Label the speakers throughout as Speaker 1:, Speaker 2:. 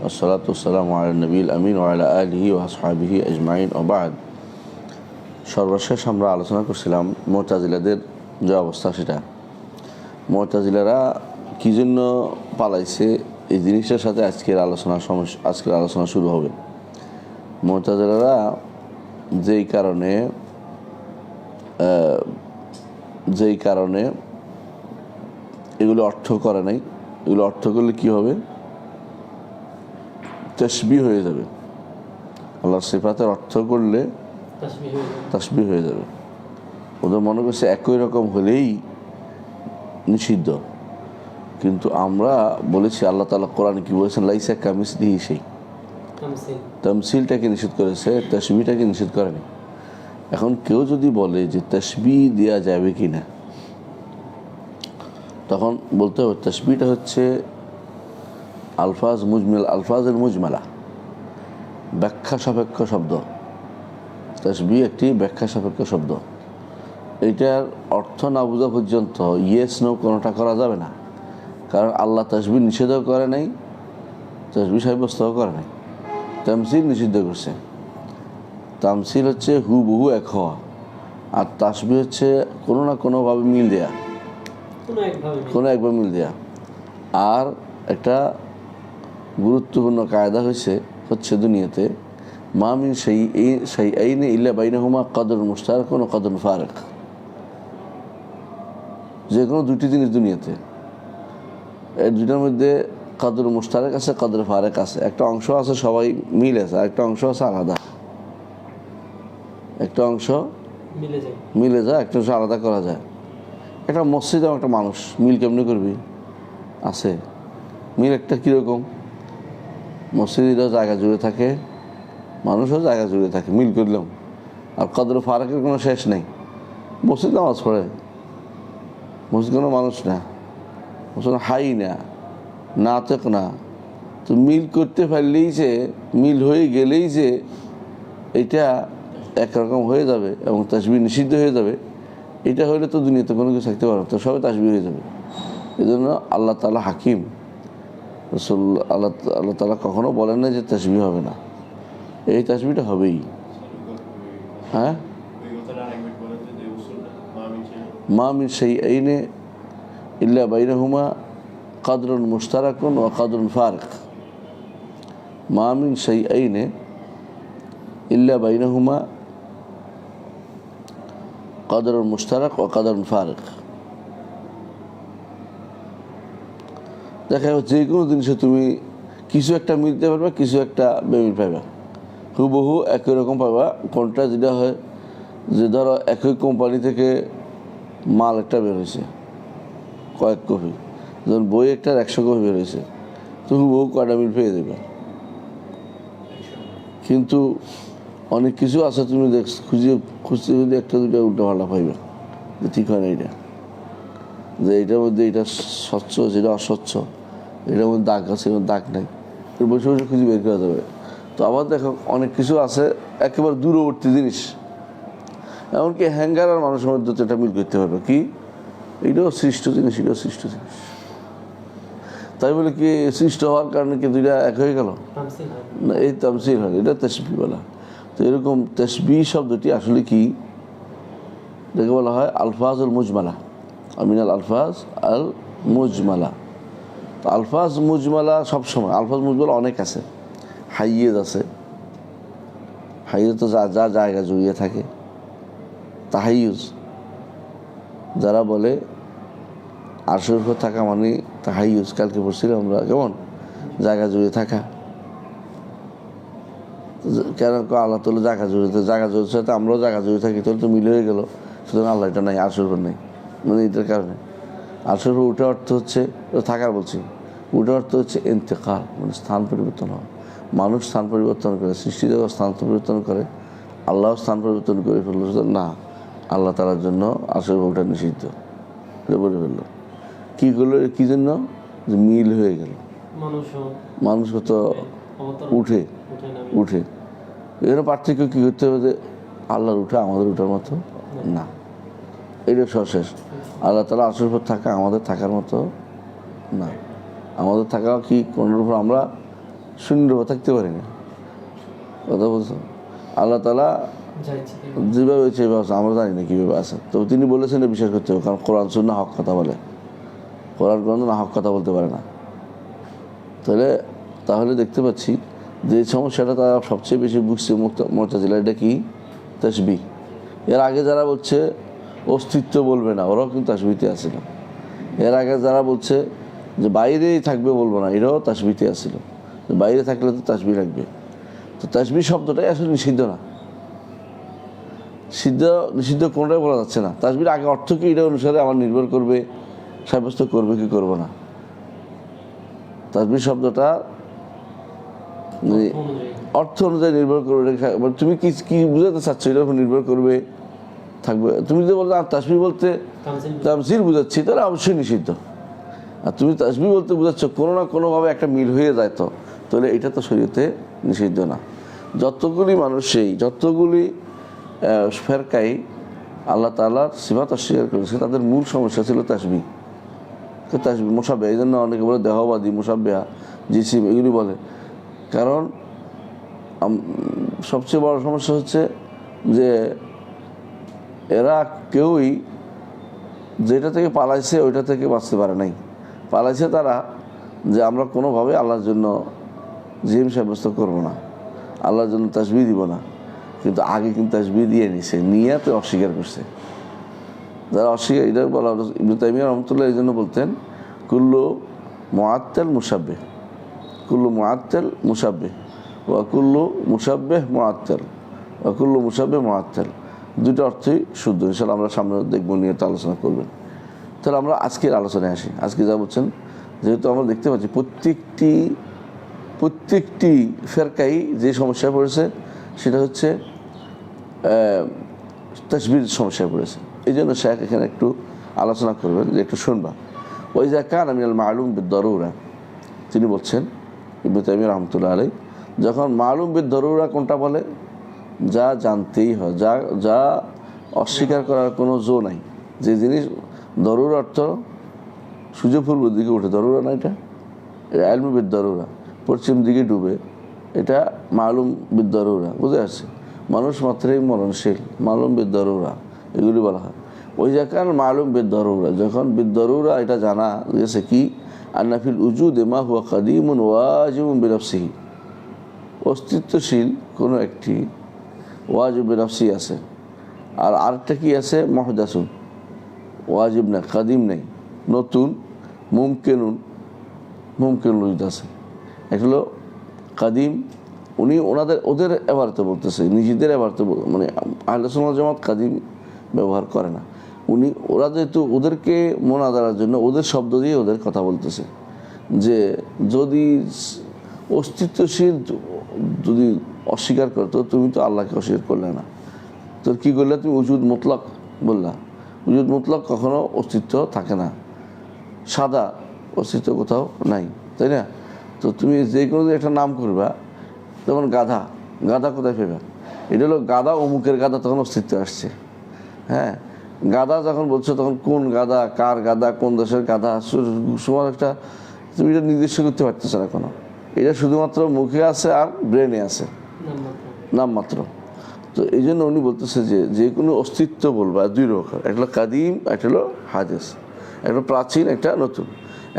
Speaker 1: আসসালাতু ওয়াসসালামু আলা নবিয়িল আমিন ওয়া আলা আলিহি ওয়া আসহাবিহি আজমাইন ওয়া বা'দ। সর্বশেষ আমরা আলোচনা করছিলাম মুতাজিলাদের যে অবস্থা, সেটা মুতাজিলারা কী জন্য পালাইছে এই জিনিসটার সাথে আজকের আলোচনা শুরু হবে। মুতাজিলারা যেই কারণে এগুলো অর্থ করে নাই, এগুলো অর্থ করলে কি হবে? তাসবিহ হয়ে যাবে। আল্লাহর সিফাতের অর্থ করলে তাসবিহ হয়ে যাবে। ওদের মনে করছে একই রকম হলেই নিষিদ্ধ, কিন্তু আমরা বলেছি আল্লাহ তাআলা কোরআনে কি বলেছেন, লাইসা কামিসলিহি শাই। তামসিলটাকে নিষেধ করেছে, তাসবিহটাকে নিষেধ করেনি। এখন কেউ যদি বলে যে তাসবিহ দেওয়া যাবে কি না, তখন বলতে হবে তাসবিহটা হচ্ছে আলফাজের মুজমালা, ব্যাখ্যা সাপেক্ষ শব্দ। তাসবিহ একটি ব্যাখ্যা সাপেক্ষ শব্দ। এইটার অর্থ না বোঝা পর্যন্ত ইয়েস নো কোনোটা করা যাবে না। কারণ আল্লাহ তাসবিহ নিষেধও করে নাই, তাসবিহ সাব্যস্তও করে নাই। তামসিল নিষিদ্ধ করছে। তামসিল হচ্ছে হুবহু এক হওয়া, আর তাসবিহ হচ্ছে কোনো না কোনোভাবে মিল দেয়া, কোনো একবার মিল দেয়া। আর একটা গুরুত্বপূর্ণ কায়দা হচ্ছে দুনিয়াতে, মা মিন শাইআইন ইল্লা বাইনাহুমা কদরুন মুশতারাকুন ওয়া কদরুন ফারিক। যে কোনো দুটি জিনিস দুনিয়াতে, এই দুটার মধ্যে কদর মুশতারাক আছে, কদর ফারিক আছে। একটা অংশ আছে সবাই মিল আছে, আর একটা অংশ আছে আলাদা। একটা অংশ মিলে যায়, একটা অংশ আলাদা করা যায়। একটা মসজিদ এবং একটা মানুষ মিল কেমনি করবি? আছে মিল। একটা কীরকম? মসজিদেরও জায়গা জুড়ে থাকে, মানুষও জায়গা জুড়ে থাকে, মিল করলাম। আর কদর ফারাকের কোনো শেষ নেই। মসজিদ নামাজ পড়ে, মসজিদ কোনো মানুষ না, মসজিদ হাই না, নাতেক না। তো মিল করতে পারলেই যে, মিল হয়ে গেলেই যে এটা একরকম হয়ে যাবে এবং তাসবিহ নিষিদ্ধ হয়ে যাবে, এটা হলে তো দুনিয়াতে কোনো কিছু থাকতে পারবে, তো সবাই তাসবিহ হয়ে যাবে। এই জন্য আল্লাহ তাআলা হাকিম। আল্লাহ তাআলা কখনো বলেন না যে তাসবিহ হবে না, এই তাসবিহটা হবেই। হ্যাঁ, মা মিন শাইআইন ইল্লা বাইনাহুমা কদরুন মুশতারাকুন ওয়া কদরুন ফারিক। মা মিন শাইআইন ইল্লা বাইনাহুমা কদরুন মুশতারাক ওয়া কদরুন ফারিক। দেখা যাচ্ছে যে কোনো জিনিসে তুমি কিছু একটা মিলতে পারবা, কিছু একটা বেমিল পাইবা, হুবহু একই রকম পাবা। কোনটা যেটা হয় যে ধরো একই কোম্পানি থেকে মাল একটা বের হয়েছে, কয়েক কপি, যেমন বই একটার 100 কপি বের হয়েছে, তো হুবহু কয়টা মিল পেয়ে দেবে। কিন্তু অনেক কিছু আছে তুমি খুঁজতে যদি একটা দুটা উল্টো পাল্টা পাইবা, যে ঠিক হয় না এটা, যে এটার মধ্যে এটা স্বচ্ছ, যেটা অস্বচ্ছ, এটার মধ্যে দাগ আছে, এর দাগ নাই, এর বসে বসে খুঁজে বের করা যাবে। তো আবার দেখো অনেক কিছু আছে একেবারে দূরবর্তী জিনিস, এমনকি হ্যাঙ্গার আর মানুষের মধ্যে তো এটা মিল করতে পারবে কি, এইটাও সৃষ্ট জিনিস, এটাও সৃষ্ট জিনিস। তাই বলে কি সৃষ্ট হওয়ার কারণে কি দুইটা এক হয়ে গেল না? এই তামসিল হয়, এটা তাসবিহ বলা। তো এরকম তাসবিহ শব্দটি আসলে কি, এটাকে বলা হয় আলফাজুল মুজমালা, আমিনাল আলফাজ আল মুজমালা। তো আলফাজ মুজমালা সবসময়, আলফাজ মুজমালা অনেক আছে। হাইয়েজ আছে, হাইয়েজ তো যা জায়গা জড়িয়ে থাকে। তাহাইয়ুজ, যারা বলে আরশের উপর থাকা মানে তাহাইয়ুজ, কালকে পড়ছিলাম আমরা, কেমন জায়গা জুড়ে থাকা। কেন আল্লাহ তাআলা জায়গা জুড়ে সাথে আমরাও জায়গা জুড়ে থাকি, তাহলে তো মিল হয়ে গেল। সুতরাং আল্লাহ এটা নাই, আরশের উপর নেই, মানে এটার কারণে আরশের উপর উঠে অর্থ হচ্ছে থাকার, বলছি উঠে অর্থ হচ্ছে ইন্তেকাল, মানে স্থান পরিবর্তন হওয়া। মানুষ স্থান পরিবর্তন করে, সৃষ্টিজগৎ স্থান পরিবর্তন করে, আল্লাহ স্থান পরিবর্তন করে ফেললো। না, আল্লাহ তাআলার জন্য আরশের উপর ওঠা নিষিদ্ধ, এটা বলে ফেললো। কী করলো? কী জন্য? যে মিল হয়ে গেল, মানুষ কত উঠে। এর পার্থক্য কী করতে হবে? যে আল্লাহর উঠা আমাদের উঠার মতো না, এটা সশেষ। আল্লাহ তাআলা আরশের উপর থাকা আমাদের থাকার মতো না। আমাদের থাকা কি কোনোর উপর আমরা শূন্যভাবে থাকতে পারি না। কথা বলছো, আল্লাহ তাআলা যেভাবে সেভাবে আছে, আমরা জানি না কীভাবে আছে। তো তিনি বলেছেন এটা বিশ্বাস করতে হবে, কারণ কোরআন সুন্নাহ হক কথা বলে, কোরআন না হক কথা বলতে পারে না। তাহলে দেখতে পাচ্ছি যে সমস্যাটা তারা সবচেয়ে বেশি বুঝছে মুতাজিলা, এটা কি? তাসবিহ। এর আগে যারা বলছে অস্তিত্ব বলবে না, ওরাও কিন্তু তাসবিহতে আসছিল। এর আগে যারা বলছে যে বাইরেই থাকবে বলবো না, এরাও তাসবিহতে আসছিল। বাইরে থাকলে তো তাসবিহ রাখবে। তো তাসবিহ শব্দটাই আসলে নিষিদ্ধ না, নিষিদ্ধ কোনটাই বলা যাচ্ছে না। তাসবিহর আগে অর্থ কি, এটা অনুসারে আমার নির্ভর করবে সাব্যস্ত করবে কি করবো না। তাসবিহ শব্দটা অর্থ অনুযায়ী নির্ভর করবে, তুমি কি কি বুঝাতে চাচ্ছ এটার উপর নির্ভর করবে থাকবে। তুমি যদি বলতে তাসবিহ বলতে তামসিল বুঝাচ্ছি, তাহলে অবশ্যই নিষিদ্ধ। আর তুমি তাসবিহ বলতে বুঝাচ্ছ কোনো না কোনোভাবে একটা মিল হয়ে যায়, তাহলে এটা তো শরীয়তে নিষিদ্ধ না। যতগুলি মানুষ, যতগুলি ফেরকাই আল্লাহ তাআলার সিফাত অস্বীকার করেছে, তাদের মূল সমস্যা ছিল তাসবিহ। মুশাব্বিহ, এই জন্য অনেকে বলে দেহবাদী, মুশাব্বিহ, জিসিম, এগুলি বলে। কারণ সবচেয়ে বড় সমস্যা হচ্ছে যে এরা কেউই যেটা থেকে পালাইছে ওইটা থেকে বাঁচতে পারে নাই। পালাইছে তারা যে আমরা কোনোভাবে আল্লাহর জন্য জিম সাব্যস্ত করবো না, আল্লাহর জন্য তাসবিহ দিব না। কিন্তু আগে কিন্তু তাসবিহ দিয়ে নিছে, নিয়ে তো অস্বীকার করছে। যারা অস্বীকার, এটা বলা ইবনে তাইমিয়া রহমাতুল্লাহ এই জন্য বলতেন কুল্লু মুআত্তাল মুশাব্বিহ, কুল্লু মুআত্তাল মুশাব্বিহ ওয়া কুল্লু মুশাব্বিহ মুআত্তাল, ওয়া কুল্লু মুশাব্বিহ মুআত্তাল। দুটো অর্থই শুদ্ধ। ইনশাআল্লাহ আমরা সামনে দেখবো, নিয়ে তো আলোচনা করবেন। তাহলে আমরা আজকের আলোচনায় আসি। আজকে যা বলছেন, যেহেতু আমরা দেখতে পাচ্ছি প্রত্যেকটি ফেরকাই যে সমস্যায় পড়েছে সেটা হচ্ছে তাসবিহর সমস্যায় পড়েছে। এই জন্য শেখ এখানে একটু আলোচনা করবেন, যে একটু শুনবা। ওই যা কান মিনাল মালুম বিদ-দারুরা, তিনি বলছেন ইবনে তাইমিয়া রাহমাতুল্লাহ আলাইহি, যখন মালুম বিদ-দারুরা কোনটা বলে, যা জানতেই হয়, যা অস্বীকার করার কোনো জো নাই, যে জিনিস দরুর অর্থ সূর্য পূর্ব দিকে উঠে, দরুরা না, এটা ইলমু বিদ-দারুরা, পশ্চিম দিকে ডুবে, এটা মালুম বিদ-দারুরা। বুঝে আসছে? মানুষ মাত্রই মরণশীল, মালুম বিদ-দারুরা এগুলি বলা হয়। ওই জায়গার মালুম বিদ-দারুরা, যখন বিদ-দারুরা এটা জানা গেছে কি আন্না ফিল উজুদে মা হুয়া কাদিমুন ওয়াজিবুন বিনাফসিহি, অস্তিত্বশীল কোনো একটি ওয়াজিব বিনাফসিহি আছে, আর আরেকটা কি আছে মুহদাসুন, ওয়াজিব না, কাদিম নেই, নতুন, মুমকিনুন উজুদ আছে। একটা হলো কাদিম, উনি ওদের এবারতে বলতেছে, নিজেদের এবারতে, মানে আহলে সুন্নাত জামাত কাদিম ব্যবহার করে না। ওরা যেহেতু ওদেরকে মোনাজারার জন্য ওদের শব্দ দিয়ে ওদের কথা বলতেছে, যে যদি অস্তিত্বশীল যদি অস্বীকার করতো, তুমি তো আল্লাহকে অস্বীকার করলে না, তোর কী করলে? তুমি উজুদ মুতলাক বললা। উজুদ মুতলাক কখনো অস্তিত্ব থাকে না, সাদা অস্তিত্ব কোথাও নাই, তাই না? তো তুমি যে কোনো একটা নাম করবা, যেমন গাধা কোথায় পেবা? এটা হলো গাধা, অমুকের গাধা, তখন অস্তিত্ব আসছে। হ্যাঁ, গাধা যখন বলছো, তখন কোন গাধা, কার গাধা, কোন দেশের গাধা, সময় একটা তুমি এটা নির্দিষ্ট করতে পারতেছো না কোনো। এটা শুধুমাত্র মুখে আছে আর ব্রেনে আছে, নামমাত্র। তো এই জন্য উনি বলতেছে যে কোনো অস্তিত্ব বলবা দুই রকম, একটা হলো কাদিম, একটা হলো হাদিস, একটা প্রাচীন, একটা নতুন।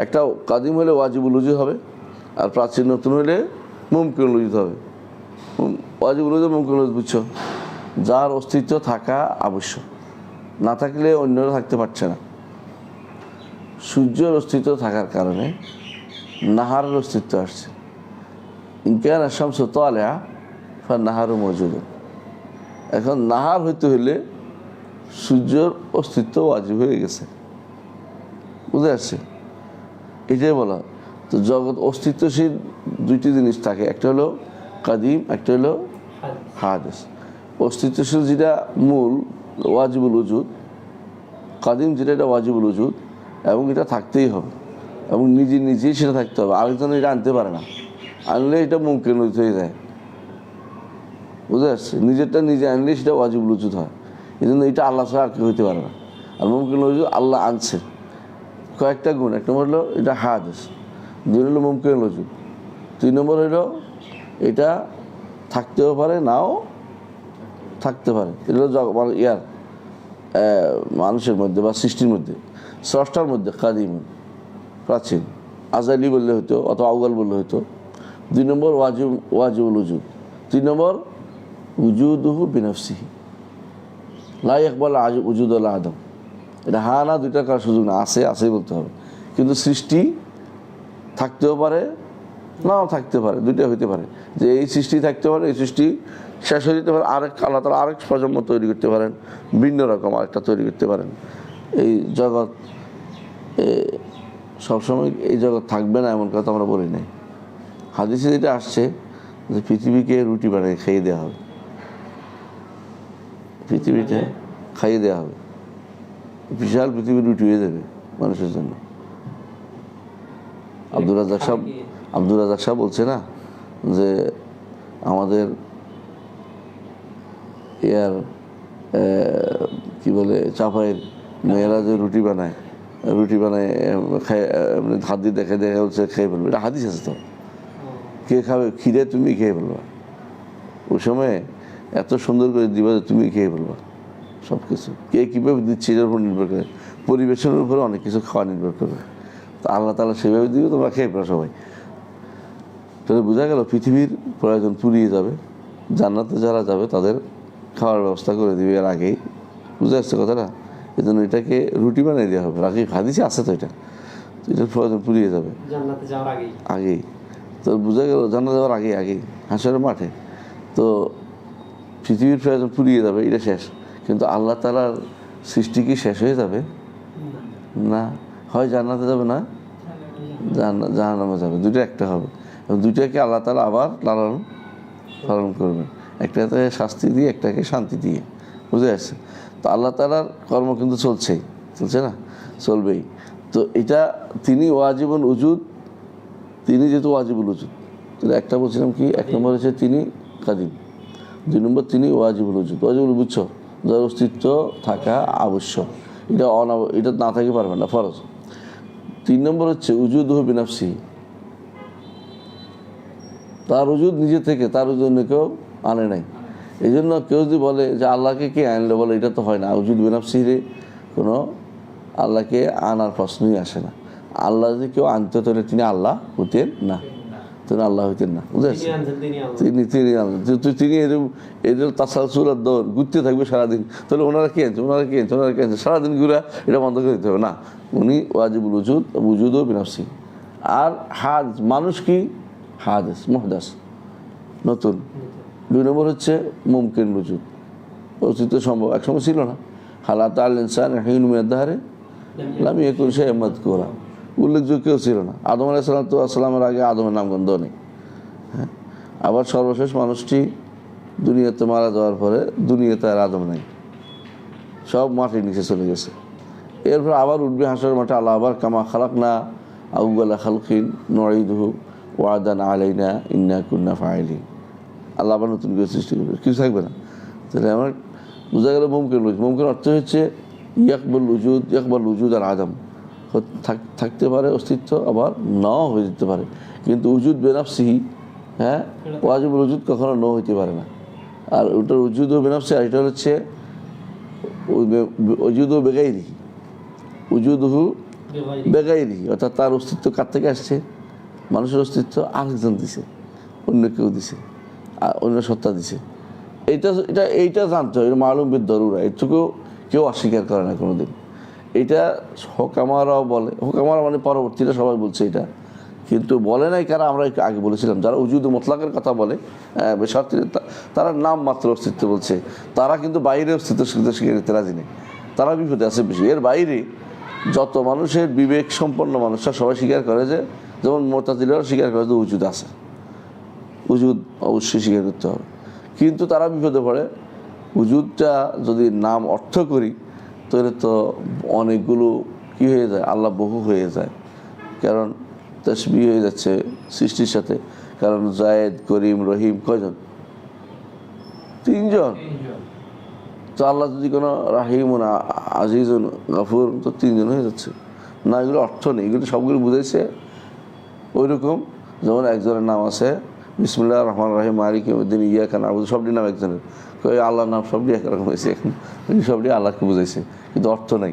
Speaker 1: একটা কাদিম হলে ওয়াজিবুল উজুদ হবে, আর প্রাচীন নতুন হলে মুমকিনুল উজুদ হবে। ওয়াজিবুল উজুদ, মুমকিনুল উজুদ বুঝছো? যার অস্তিত্ব থাকা আবশ্যক, না থাকলে অন্যরা থাকতে পারছে না। সূর্যের অস্তিত্ব থাকার কারণে নাহারের অস্তিত্ব আসছে। ইনকান আশ-শামসু তালিআ ফান-নাহারু মওজুদুন। এখন নাহার হইতে হইলে সূর্যের অস্তিত্ব ওয়াজিব হয়ে গেছে। বুঝে আসছে? এটাই বলা। তো জগৎ অস্তিত্বশীল দুইটি জিনিস থাকে, একটা হলো কাদিম, একটা হলো হাদিস। অস্তিত্বশীল যেটা মূল ওয়াজিবুল উজুদ, কাদিম যেটা, এটা ওয়াজিবুল উজুদ, এবং এটা থাকতেই হবে, এবং নিজেই সেটা থাকতে হবে। আরেকজন এটা আনতে পারে না, আনলে এটা মুমকিন হয়ে যায়। বুঝে আসছে? নিজেরটা নিজে আনলে সেটা ওয়াজিবুল উজুদ হয়। এই জন্য এটা আল্লাহ ছাড়া আর কেউ হইতে পারে না। আর মুমকিন উজুদ আল্লাহ আনছে কয়েকটা গুণ, একটা হলো এটা হাদিস, দুই হলো মুমকিন উজুদ। 3 নম্বর হইল এটা থাকতেও পারে নাও থাকতে পারে। এটা হলো ইয়ার মানুষের মধ্যে বা সৃষ্টির মধ্যে, স্রষ্টার মধ্যে কাদিম, প্রাচীন, আজালি বললে হতো অথবা আউয়াল বললে হতো। 2 নম্বর ওয়াজিবুল উজুদ। 3 নম্বর উজুদুহু বিনফসিহি লা ইয়াকবাল উজুদ আল আদম। এটা হা না দুইটা কার সুযোগ না, আছে বলতে হবে। কিন্তু সৃষ্টি থাকতেও পারে নাও থাকতে পারে, দুইটা হইতে পারে। যে এই সৃষ্টি থাকতে পারে, এই সৃষ্টি শেষ হয়ে যেতে পারে, আল্লাহ তাআলা আরেক প্রজন্ম তৈরি করতে পারেন, ভিন্ন রকম আরেকটা তৈরি করতে পারেন। এই জগৎ সবসময় এই জগৎ থাকবে না এমন কথা আমরা বলি নাই। হাদিসে যেটা আসছে যে পৃথিবীকে রুটি বানিয়ে খাইয়ে দেওয়া হবে, পৃথিবীটা খাইয়ে দেওয়া হবে, বিশাল পৃথিবী রুটি হয়ে যাবে মানুষের জন্য। আব্দুর রাজ্জাক সাহেব বলছে না যে আমাদের ইয়ার কি বলে চাপাইয়ের মেয়েরা যে রুটি বানায় হাত দিয়ে দেখে বলছে খেয়ে ফেলবে। এটা হাদিস আছে তো, কে খাবে? খিদে তুমি খেয়ে ফেলবা, ওই সময় এত সুন্দর করে দিবা যে তুমি খেয়ে ফেলবা সব কিছু। কে কীভাবে দিচ্ছে এটার উপর নির্ভর করে, পরিবেশনের উপরে অনেক কিছু খাওয়া নির্ভর করবে। তো আল্লাহ তাআলা সেভাবে দিবে, তোমরা খেয়ে ফেলো সবাই। তাহলে বোঝা গেল পৃথিবীর প্রয়োজন পুরিয়ে যাবে, জান্নাতে যারা যাবে তাদের খাওয়ার ব্যবস্থা করে দিবে এর আগেই। বুঝে আসছে কথাটা? এই জন্য এটাকে রুটি বানিয়ে দেওয়া হবে। রাখি হাদিসে আছে তো, এটার প্রয়োজন পুরিয়ে যাবে
Speaker 2: জান্নাতে যাওয়ার
Speaker 1: আগেই। তো বোঝা গেল জান্নাতে যাওয়ার আগেই হাসরের মাঠে তো পৃথিবীর প্রয়োজন পুরিয়ে যাবে, এটা শেষ। কিন্তু আল্লাহ তাআলার সৃষ্টি কি শেষ হয়ে যাবে? না, হয় জান্নাতে যাবে না জাহান্নামে যাবে, দুটো একটা হবে। এবং দুইটাকে আল্লাহ তাআলা আবার লালন পালন করবেন, একটাতে শাস্তি দিয়ে একটাকে শান্তি দিয়ে। বুঝে আসছে? তো আল্লাহ তাআলার কর্ম কিন্তু চলছে না, চলবেই। তো এটা তিনি ওয়াজিবুল উজুদ, তিনি যেহেতু ওয়াজিবুল উজুদ, তাহলে একটা বলছিলাম কি, 1 নম্বর হচ্ছে তিনি কাদিম, 2 নম্বর তিনি ওয়াজিবুল উজুদ। ওয়াজিবুল বুঝছো, যার অস্তিত্ব থাকা আবশ্যক, এটা না থাকতে পারবে না, ফরজ। 3 নম্বর হচ্ছে উজুদুহু বিনাফসিহি, তার উজুদ নিজে থেকে, তার উজুদ কেউ আনে নাই। এই জন্য কেউ যদি বলে যে আল্লাহকে কে আনলে, বলে এটা তো হয় না। উজুদ বিনাফসিহি কোনো আল্লাহকে আনার প্রশ্নই আসে না। আল্লাহ যদি কেউ আনতে তাহলে তিনি আল্লাহ হতেন না, তিনি আল্লাহ হইতেন না। বুঝেছেন? তিনি এদের তাসালসুলের দৌড় ঘুরতে থাকবে সারাদিন। তাহলে ওনারা কে আনছে সারাদিন ঘুরা, এটা বন্ধ করে দিতে হবে না। উনি ওয়াজিবুল উজুদ ও বিনাফসি। আর মানুষ কি হাদিস মুহদাস, নতুন। 2 নম্বর হচ্ছে মুমকিন উজুদ, অস্তিত্ব সম্ভব, একসময় ছিল না। হালাত আল ইনসান হিন মিনাদ দাহরি লাম ইয়াকুন শাইআন মাযকুরা, উল্লেখযোগ্য কেউ ছিল না। আদম আলাইহিস সালামের আগে আদমের নামগন্ধ নেই। হ্যাঁ, আবার সর্বশেষ মানুষটি দুনিয়াতে মারা যাওয়ার পরে দুনিয়াতে আর আদম নাই, সব মাটির নিচে চলে গেছে। এরপর আবার উঠবে হাসরের মাঠে। আল্লাহ আবার কামা খালাকনা আউয়ালা খালকিন নুঈদুহু ওয়াদান আলাইনা ইন্না কুন্না ফাইলিন। আল্লাহ আবার নতুন করে সৃষ্টি করবে, কিছু থাকবে না। তাহলে আমার বোঝা গেল মুমকিন অর্থ হচ্ছে ইয়াকবাল উজুদ আর আদম, থাকতে পারে অস্তিত্ব, আবার নাও হয়ে যেতে পারে। কিন্তু উজুদ বেনাফসিহি, হ্যাঁ, ওয়াজিবুল উজুদ কখনো ন হইতে পারে না। আর ওটার উজুদ ও বেনাফসি, আর এটা হচ্ছে উজুদ ও বেগাইরিহি, উজুদহু বেগাইরিহি, অর্থাৎ তার অস্তিত্ব কার থেকে আসছে? মানুষের অস্তিত্ব আরেকজন দিছে, অন্য কেউ দিছে, অন্য সত্তা দিছে। এইটা জানতে হয়, এটা মালুম বিদ-দরুরা। এটুকু কেউ অস্বীকার করে না কোনোদিন। এটা হোকামারাও বলে, হোকামারা মানে পরবর্তীরা সবাই বলছে এটা, কিন্তু বলে নাই কারা? আমরা আগে বলেছিলাম, যারা উজুদ মুতলাকের কথা বলে তারা নাম মাত্র অস্তিত্ব বলছে, তারা কিন্তু বাইরে অস্তিত্ব স্বীকার করতে রাজি নেই। তারা বিপদে আছে বেশি। এর বাইরে যত মানুষের বিবেক সম্পন্ন মানুষরা সবাই স্বীকার করে, যে যেমন মুতাজিলারা স্বীকার করে যে উজুদ আছে, উজুদ অবশ্যই স্বীকার করতে হবে। কিন্তু তারা বিপদে পড়ে, উজুদটা যদি নাম অর্থ করি তাহলে তো অনেকগুলো কি হয়ে যায়, আল্লাহ বহু হয়ে যায়। কারণ তাসবিহ হয়ে যাচ্ছে সৃষ্টির সাথে। কারণ জায়েদ, করিম, রহিম কয়জন? 3 জন। তো আল্লাহ যদি কোনো রাহিমুন, আজিজুন, গাফুর, তো 3 জন হয়ে যাচ্ছে না। এগুলো অর্থ নেই, এগুলো সবগুলো বুঝাইছে ওই রকম যেমন একজনের নাম আছে বিসমিল্লাহির রহমানির রহিম মালিক ইয়াউমিদ্দিন ইয়াকা না'বুদু, সবটি নাম একজনের, আল্লাহর নাম সবটি একরকম হয়েছে, এখন সবটি আল্লাহকে বুঝাইছে কিন্তু অর্থ নাই।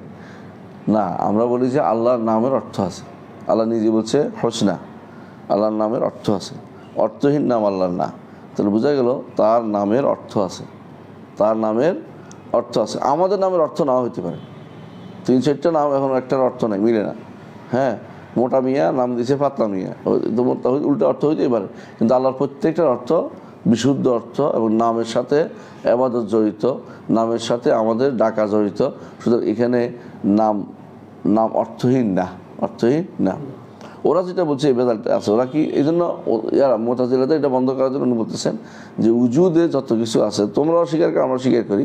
Speaker 1: না, আমরা বলি যে আল্লাহর নামের অর্থ আছে। আল্লাহ নিজে বলছে হোসনা, আল্লাহর নামের অর্থ আছে, অর্থহীন নাম আল্লাহর না। তাহলে বোঝা গেল তার নামের অর্থ আছে, তার নামের অর্থ আছে। আমাদের নামের অর্থ নাও হতে পারে, 3-4টা নাম এখন একটার অর্থ নাই, মিলে না। হ্যাঁ, মোটা মিয়া নাম দিয়েছে পাতলা মিয়া, উল্টা অর্থ হইতেই পারে, কিন্তু আল্লাহর প্রত্যেকটার অর্থ বিশুদ্ধ অর্থ, এবং নামের সাথে ইবাদত জড়িত, নামের সাথে আমাদের ডাকা জড়িত। সুতরাং এখানে নাম নাম অর্থহীন না, অর্থহীন না। ওরা যেটা বলছে এই বেদালটা আছে, ওরা কি এই জন্য মুতাজিলাতে এটা বন্ধ করার জন্য উনি বলতেছেন যে উজুদে যত কিছু আছে তোমরাও স্বীকার করো আমরা স্বীকার করি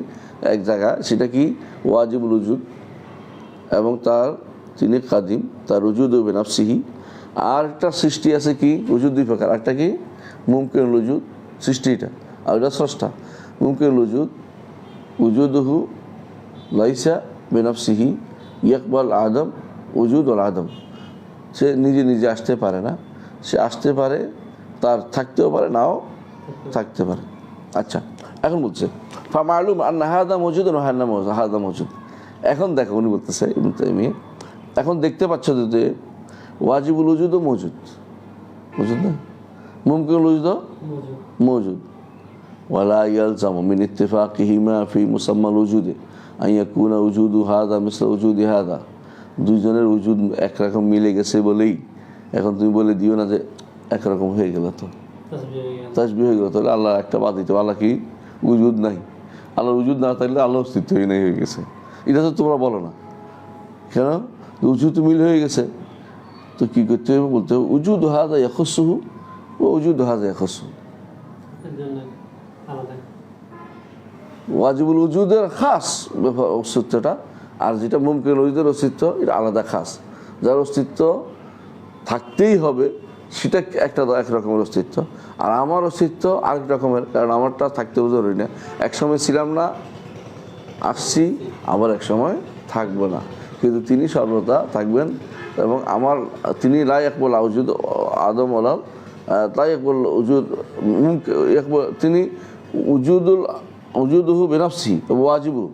Speaker 1: এক জায়গায়, সেটা কি ওয়াজিবুল উজুদ, এবং তিনি কাদিম, তার উজুদ ও বেনাফসিহি। আর একটা সৃষ্টি আছে কি উজুদ 2 প্রকার, একটা কি মুমকিনুল উজুদ সৃষ্টিটা, আর এটা স্রষ্টা। মুমকিনুল উজুদ উজুদহু লাইসা বেনাফসিহি ইয়াকবাল আদম উজুদ ওয়াল আদম, সে নিজে নিজে আসতে পারে না, সে আসতে পারে, তার থাকতেও পারে নাও থাকতে পারে। আচ্ছা, এখন বলছে ফামালুম আন্না হাদা মওজুদ ওয়া হাদা মওজুদ। এখন দেখো উনি বলতেছে ইবনে তাইমিয়া, এখন দেখতে পাচ্ছ যে ওয়াজিবুল উজুদ ও মওজুদ, বুঝুন না, মুমকিনুল উজুদ মওজুদ, ওয়ালা ইয়ালজামু মিন ইত্তিফাকিহিমা ফি মুসাম্মাল উজুদে আন ইয়াকুনা উজুদু হাদা মিসলা উজুদি হাদা। দুইজনের উজুদ একরকম মিলে গেছে বলেই এখন তুমি বলে দিও না যে একরকম হয়ে গেল, তো তাসবিহ হয়ে গেল, তাহলে আল্লাহ একটা বাদ দিতে, আল্লাহ কি উজুদ নাই? আল্লাহর উজুদ না থাকলে আল্লাহ অস্তিত্বই নেই হয়ে গেছে, এটা তো তোমরা বলো না কেন? উজুদ মিল হয়ে গেছে, তো কী করতে হবে? বলতে হবে উজুদ হাদা ইয়াখুসুহু ও উজুদ হাদা ইয়াখুসুহু। ওয়াজিবুল উজুদের খাস অস্তিত্বটা, আর যেটা মুমকিন উজুদের অস্তিত্ব এটা আলাদা খাস। যার অস্তিত্ব থাকতেই হবে সেটা একটা এক রকমের অস্তিত্ব, আর আমার অস্তিত্ব আরেক রকমের, কারণ আমারটা থাকতে জরুরি না। এক সময় ছিলাম না, আসছি, আবার এক সময় থাকবো না, কিন্তু তিনি সর্বদা থাকবেন। এবং তিনি লা ইয়াকবাল উজুদ আদম ওয়ালা লা ইয়াকবাল উজুদ, তিনি উজুদুহু বিনাফসি ওয়াজিবু,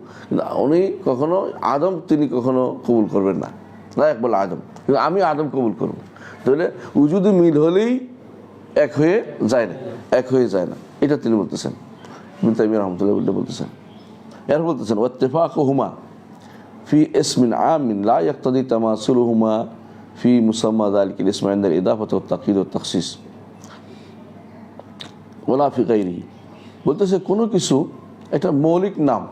Speaker 1: উনি কখনো আদম তিনি কখনো কবুল করবেন না, লা ইয়াকবাল আদম, কিন্তু আমি আদম কবুল করব। তাহলে উজুদে মিল হলেই এক হয়ে যায় না, এক হয়ে যায় না, এটা তিনি বলতেছেন, ইবনে তাইমিয়া রাহমাতুল্লাহ বলতেছেন। এর বলতেছেন ওয়াত্তিফাকুহুমা ফি ইসমিন আমিন লা ইয়াকতাদি তামাসুলুহুমা ফি মুসাম্মা যালিকাল ইসমি ইনদা আল-ইদাফাতি ওয়াত তাকয়ীদ ওয়াত তাখসিস ওয়ালা ফি গায়রিহি। বলতেছে কোনো কিছু একটা মৌলিক নাম,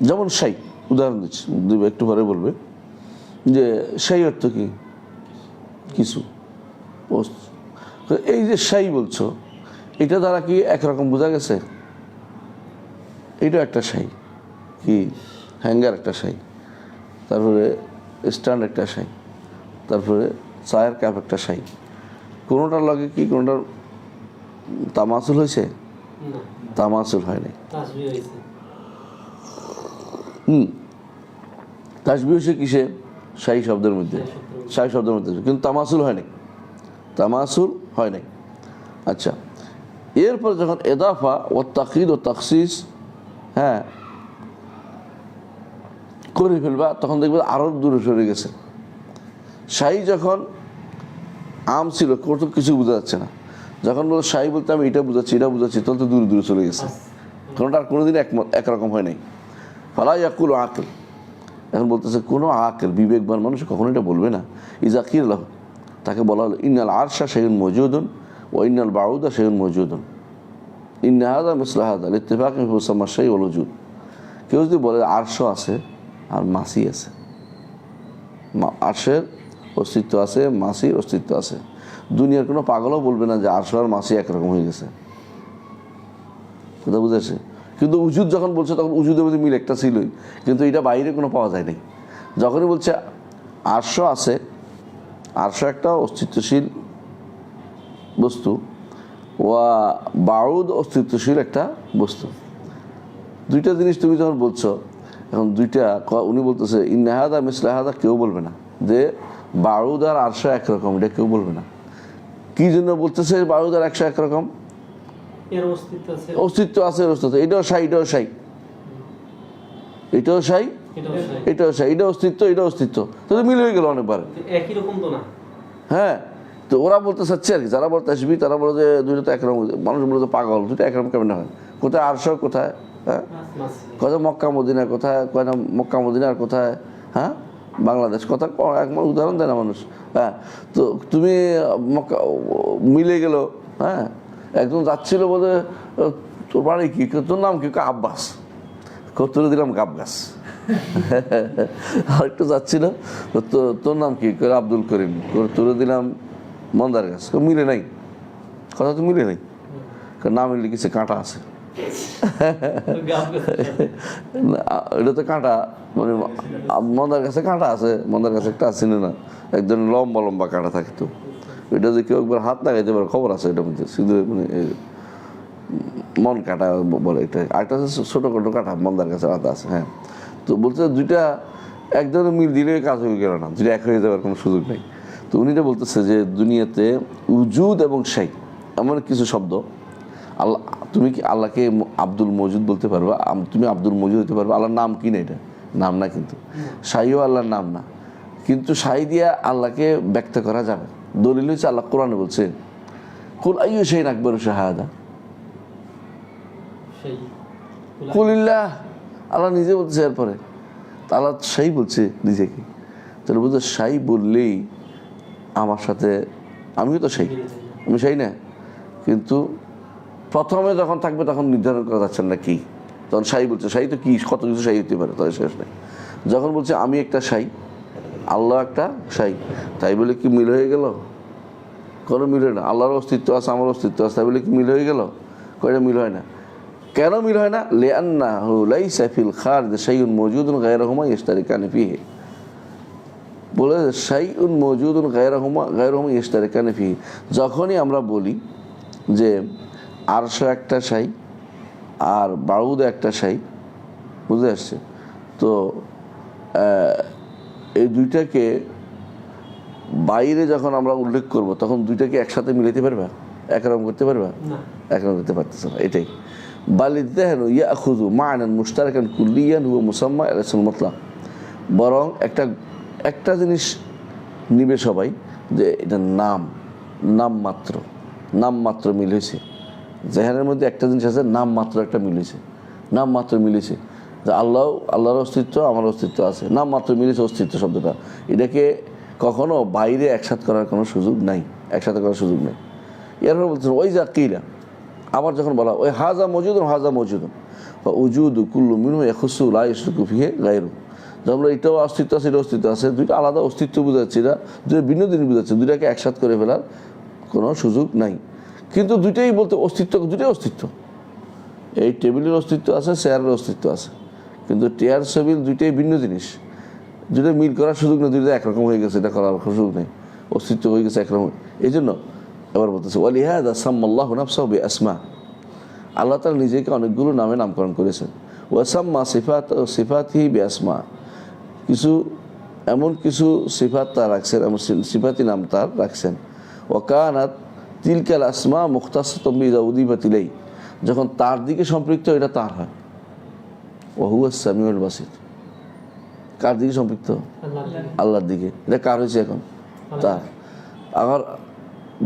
Speaker 1: যেমন শাই, উদাহরণ দিচ্ছি, একটু পরে বলবে যে শাই অর্থ কি? কিছু। এই যে শাই বলছো, এটা দ্বারা কি একরকম বোঝা গেছে? এটা একটা শাই, কি হ্যাঙ্গার একটা শাই, তারপরে স্ট্যান্ড একটা শাই, তারপরে চায়ের কাপ একটা শাই। কোনোটার লগে কি কোনোটার তামাসুল হয়েছে? তামাসুল হয়নি। তাসবিহ হয়েছে কিসে? শাই শব্দের মধ্যে, শাই শব্দের মধ্যে, কিন্তু তামাসুল হয়নি, তামাসুল হয় নাই। আচ্ছা, এরপর যখন এদাফা ও তাকয়ীদ ও তাখসিস হ্যাঁ করে ফেলবা, তখন দেখবে আরও দূরে সরে গেছে। শাই যখন আম ছিল, কত কিছু বোঝা যাচ্ছে না, যখন বলো শাই বলতে আমি এটা বুঝাচ্ছি এটা বুঝাচ্ছি, তখন তো দূরে দূরে চলে গেছে, কারণটা আর কোনোদিন একরকম হয় নাই। ফালা ইয়াকুল আকিল, এখন বলতেছে কোনো আকিল বিবেকবান মানুষ কখনো এটা বলবে না। ইজা কির লাহু, তাকে বলা হলো ইন্নাল আরশা শাইউন মওজুদুন ওয়া ইন্নাল বাউদা শাইউন মওজুদুন ইন্না হাযা মিসলা হাযা লিত্তিফাকি ফি মুসাম্মা শাই ওয়াল উজুদ। কেউ যদি বলে আরশ আছে আর মাসি আছে, আরশের অস্তিত্ব আছে, মাসির অস্তিত্ব আছে, দুনিয়ার কোনো পাগলও বলবে না যে আরশ আর মাসি একরকম হয়ে গেছে, কথা বুঝেছে? কিন্তু উজুদ যখন বলছে তখন উজুদের মধ্যে মিল একটা ছিলই, কিন্তু এটা বাইরে কোনো পাওয়া যায় নাই। যখনই বলছে আরশ আছে, আরশ একটা অস্তিত্বশীল বস্তু, ওয়া বাউদ অস্তিত্বশীল একটা বস্তু, দুইটা জিনিস তুমি যখন বলছো, এখন দুইটা উনি বলতেছে ইন্না হাযা মিসলা হাযা, কেউ বলবে না যে বাউদ আর আরশ একরকম, এটা কেউ বলবে না। কি জন্য বলতেছে বায়ুদার 101 রকম?
Speaker 2: এর অস্তিত্ব আছে,
Speaker 1: অস্তিত্ব আছে, অস্তিত্ব। এটাও সাই, এটাও সাই, এটাও সাই,
Speaker 2: এটাও সেই।
Speaker 1: এটাও সাই, এটা অস্তিত্ব, এটা অস্তিত্ব, তো মিল হয়ে গেল অনেকবার।
Speaker 2: একই রকম তো না।
Speaker 1: হ্যাঁ, তো ওরা বলতে চাচ্ছে আর কি, যারা বলতে আসবি তারা বলে যে দুইটা তো একরকম। মানুষ বলে যে পাগল, দুটো একরকম কেমন হয়? কোথায় আরশ, কোথায় হ্যাঁ, কোথায় মক্কা মদিনা, কোথায় কয় না মক্কা মদিনা, আর কোথায় হ্যাঁ বাংলাদেশ, কথা একবার উদাহরণ দেয় না মানুষ। হ্যাঁ, তো তুমি মক্কা মিলে গেল। হ্যাঁ, একজন যাচ্ছিল বলে তোর বাড়ি কি, তোর নাম কি, আব্বাস, তুলে দিলাম গাব গাছ। আর একটু যাচ্ছিল, তোর নাম কি, আব্দুল করিম, তুলে দিলাম মন্দার গাছ। মিলে নাই, কথা তো মিলে নাই, নাম লিখেছে কাঁটা আছে। এটা তো কাঁটা, মানে মন্দার গাছে কাঁটা আছে, মন্দার গাছে একটা আছে না, একদম লম্বা লম্বা কাঁটা থাকে। তো এটা যে কেউ একবার হাত লাগাইতে পারে খবর আছে এটার মধ্যে, শুধু মানে মন কাঁটা বলে এটা। আরেকটা আছে ছোটো খাটো কাঁটা, মন্দার গাছে আলাদা আছে। হ্যাঁ, তো বলছে দুইটা একজনের মিল দিলে কাজ হয়ে গেল না, দুইটা এক হয়ে যাওয়ার কোনো সুযোগ নেই। তো উনি এটা বলতেছে যে দুনিয়াতে উজুদ এবং শাই এমন কিছু শব্দ, আল্লাহ, তুমি কি আল্লাহকে আব্দুল মজুদ বলতে পারবা? তুমি আব্দুল মজুদ হতে পারবা? আল্লাহর নাম কি না, এটা নাম না, কিন্তু শাইও আল্লাহর নাম না, কিন্তু শাই দিয়া আল্লাহকে ব্যক্ত করা যাবে। দলিল হচ্ছে আল্লাহ কোরআনে বলছে কুল আইয়ু শাইইন আকবারু শাহাদা, কুলিল্লাহ। আল্লাহ নিজে বলতেছে, এরপরে আল্লাহ শাই বলছে নিজেকে। তাহলে বলছে শাই বললেই আমার সাথে, আমিও তো শাই, আমি শাই না, কিন্তু প্রথমে যখন থাকবে তখন নির্ধারণ করা যাচ্ছে না কি, তখন শাই বলছে। শাই তো কি, কত কিছু শাই হতে পারে, তাদের শেষ নেই। যখন বলছে আমি একটা শাই, আল্লাহ একটা শাই, তাই বলে কি মিল হয়ে গেল? কোনো মিল হয় না। আল্লাহর অস্তিত্ব আছে, আমার অস্তিত্ব আছে, তাই বলে কি মিল হয়ে গেল? কয়টা মিল হয় না। কেন মিল হয় না? লিআন্নাহু লাইসা ফিল খারিজ শাইউন মাওজুদুন গায়রুহুমা ইশতারিকানি ফিহি। বলে শাইউন মাওজুদুন গায়রুহুমা ইশতারিকানি ফিহি। যখনই আমরা বলি যে আরশ একটা শাই আর বাউদ একটা শাই, বুঝে আসছে? তো এই দুইটাকে বাইরে যখন আমরা উল্লেখ করব, তখন দুইটাকে একসাথে মিলাতে পারবা, একরকম করতে পারবা? একরকম করতে পারতেছে না। এটাই বালিদাহনু ইয়াখুযু মা'নান মুশতারাকান কুল্লিয়ান হুয়া মুসাম্মা আল-ইসমুল মুতলাক। বরং একটা জিনিস নিবে সবাই, যে এটা নাম মাত্র মিল হয়েছে। জেহানের মধ্যে একটা জিনিস আছে, নাম মাত্র একটা মিলেছে, নাম মাত্র মিলেছে। যে আল্লাহর অস্তিত্ব, আমার অস্তিত্ব আছে, নাম মাত্র মিলেছে অস্তিত্ব শব্দটা। এটাকে কখনো বাইরে একসাথে করার কোনো সুযোগ নাই, একসাথে করার সুযোগ নেই। এরপর বলছেন ওই যা কিলা, আবার যখন বলা ওই হাজা মজুদুন বা উজুদু কুল্লু মিনহু ইয়াখুসু লা ইশরিকু ফিহি গায়রুহু। যেমন এটাও অস্তিত্ব আছে, এটা অস্তিত্ব আছে, দুইটা আলাদা অস্তিত্ব বোঝাচ্ছে, এটা দুটো ভিন্ন জিনিস বোঝাচ্ছে, দুইটাকে একসাথে করে ফেলার কোনো সুযোগ নাই। কিন্তু দুইটাই বলতে অস্তিত্ব, দুটোই অস্তিত্ব। এই টেবিলের অস্তিত্ব আছে, চেয়ারের অস্তিত্ব আছে, কিন্তু চেয়ার টেবিল দুইটাই ভিন্ন জিনিস, দুটো মিল করার সুযোগ নেই, দুইটা একরকম হয়ে গেছে, এটা করার সুযোগ নেই, অস্তিত্ব হয়ে গেছে একরকম। এই জন্য এবার বলতেছে ওয়ালিহাযা সাম্মাল্লাহু নাফসাহু বিআসমা। আল্লাহ তাআলা নিজেকে অনেকগুলো নামে নামকরণ করেছেন। ওয়াসাম্মা সিফাতিহি বিআসমা, এমন কিছু সিফাত তার রাখছেন, এমন সিফাতি নাম তার রাখছেন। ওয়াকানাত তিলকাল আসমা মুখতাসাতাম বিযা উদিবাত ইলাই, যখন তার দিকে সম্পৃক্ত এটা তার হয়। ওয়া হুয়াস সামিউল বাসির, কার দিকে সম্পৃক্ত? আল্লাহর দিকে। এটা কার হয়েছে এখন? তার। আবার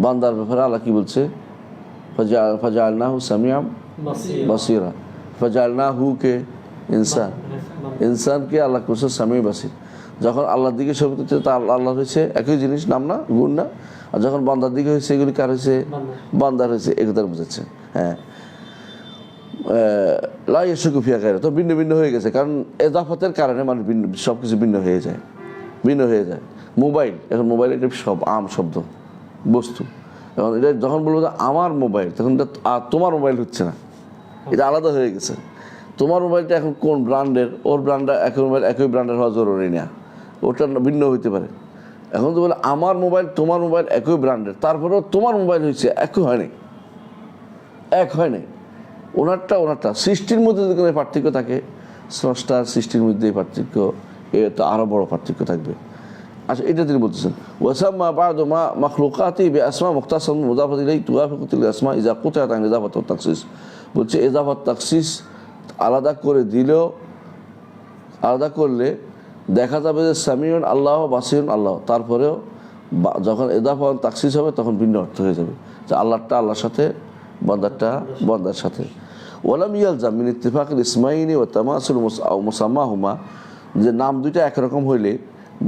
Speaker 1: বান্দার ব্যাপারে আল্লাহ কি বলছে? ফাজআলনাহু সামিআম বাসীরা। ফাজআলনাহু কে ইনসানকে আল্লাহ করছে সামি বাসীর। যখন আল্লাহর দিকে সম্পৃক্ত হচ্ছে, তা আল্লাহ হয়েছে, একই জিনিস, নাম না, গুণ না। আর যখন বান্দার দিকে হয়েছে, এগুলি কার হয়েছে? বান্দার হয়েছে। একথা বোঝাচ্ছে। হ্যাঁ, লা ইয়াশরিকু ফিহি গায়রুহু, তো ভিন্ন ভিন্ন হয়ে গেছে, কারণ এজাফাতের কারণে মানুষ সব কিছু ভিন্ন হয়ে যায়। মোবাইল, এখন মোবাইল এটা সব আম শব্দ, বস্তু। এখন এটা যখন বলবো যে আমার মোবাইল, তখন এটা তোমার মোবাইল হচ্ছে না, এটা আলাদা হয়ে গেছে। তোমার মোবাইলটা এখন কোন ব্র্যান্ডের, ওর ব্র্যান্ডটা একই ব্র্যান্ডের হওয়া জরুরি না, ওটা ভিন্ন হইতে পারে। এখন তো বলে আমার মোবাইল, তোমার মোবাইল একই ব্র্যান্ডের, তারপরেও তোমার মোবাইল হয়েছে, একই হয় নাই। ওনারটা সৃষ্টির মধ্যে যদি কোনো পার্থক্য থাকে, স্রষ্টার সৃষ্টির মধ্যে এই পার্থক্য, এ তো আরও বড় পার্থক্য থাকবে। আচ্ছা, এটা তিনি বলতেছেন ওয়াসাম্মা বা'দু মা মাখলুকাতি বিআসমা মুখতাসাম মুদাফাত ইলাইহি তুওয়াফিকুল আসমা ইযা কুতিআত আন ইদাফাত ওয়া তাখসিস। বলছে ইদাফাত তাখসিস আলাদা করে দিলেও, আলাদা করলে দেখা যাবে যে সামিউন আল্লাহ বাসিরুন আল্লাহ, তারপরেও যখন ইদাফা তাখসিস হবে তখন ভিন্ন অর্থ হয়ে যাবে, যে আল্লাহটা আল্লাহর সাথে, বান্দারটা বান্দার সাথে। ওয়ালাম ইয়ালজাম মিন ইত্তিফাকিল ইসমাইনি ওয়া তামাসুল মুসাম্মাহুমা, যে নাম দুইটা একরকম হইলে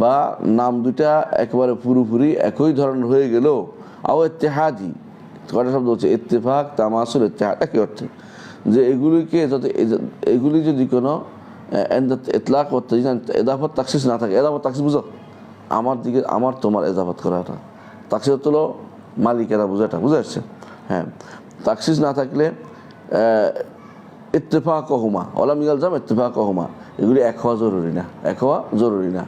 Speaker 1: বা নাম দুইটা একেবারে পুরোপুরি একই ধরনের হয়ে গেল, আও ইত্তেহাদি, কয়টা শব্দ হচ্ছে ইত্তেফাক, তামাসুল, ইত্তেহাদ একই অর্থে, যে এগুলিকে যাতে এগুলি যদি কোনো ইতলাক করতে এদাফত তাকসিস না থাকে। এদাফত তাকসিস বুঝো, আমার দিকে আমার তোমার এদাফত করাটা, তাকসিস হলো মালিকেরা বোঝাটা, বুঝে আসছে? হ্যাঁ, তাকসিস না থাকলে ইত্তেফাকুহুমা ওয়ালাম ইয়ালজাম ইত্তেফাকুহুমা, এগুলি এক হওয়া জরুরি না, এক হওয়া জরুরি না।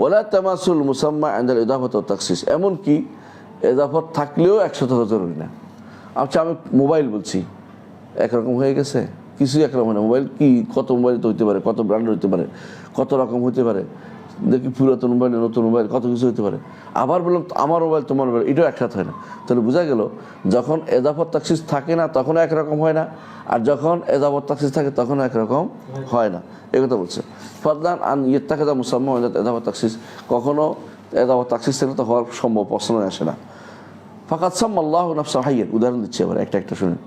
Speaker 1: ওয়ালা তামাসুল মুসাম্মা ইনদাল ইদাফাত ওয়া তাকসিস, এমনকি এদাফত থাকলেও একসাথে হওয়া জরুরি না। আচ্ছা, আমি মোবাইল বলছি, একরকম হয়ে গেছে? কিছুই একরকম হয় না। মোবাইল কি, কত মোবাইল তো হইতে পারে, কত ব্র্যান্ড হইতে পারে, কত রকম হইতে পারে, দেখি পুরাতন মোবাইল, নতুন মোবাইল, কত কিছু হইতে পারে। আবার বললাম আমার মোবাইল তোমার মোবাইল, এটাও একসাথে হয় না। তাহলে বোঝা গেল যখন এদাফত তাকসিস থাকে না তখন একরকম হয় না, আর যখন এদাফত তাকসিস থাকে তখন একরকম হয় না, এই কথা বলছে। ফাদলান আন ইত্তাখাযা মুসাম্মা এদাফত তাকসিস, কখনো এদাফত তাকসিস থাকলে তো হওয়ার সম্ভব, প্রশ্নই আসে না। ফাকাদ সাম্মাল্লাহু নাফসাহু হাইয়্যান, উদাহরণ দিচ্ছি আবার একটা একটা শুনে।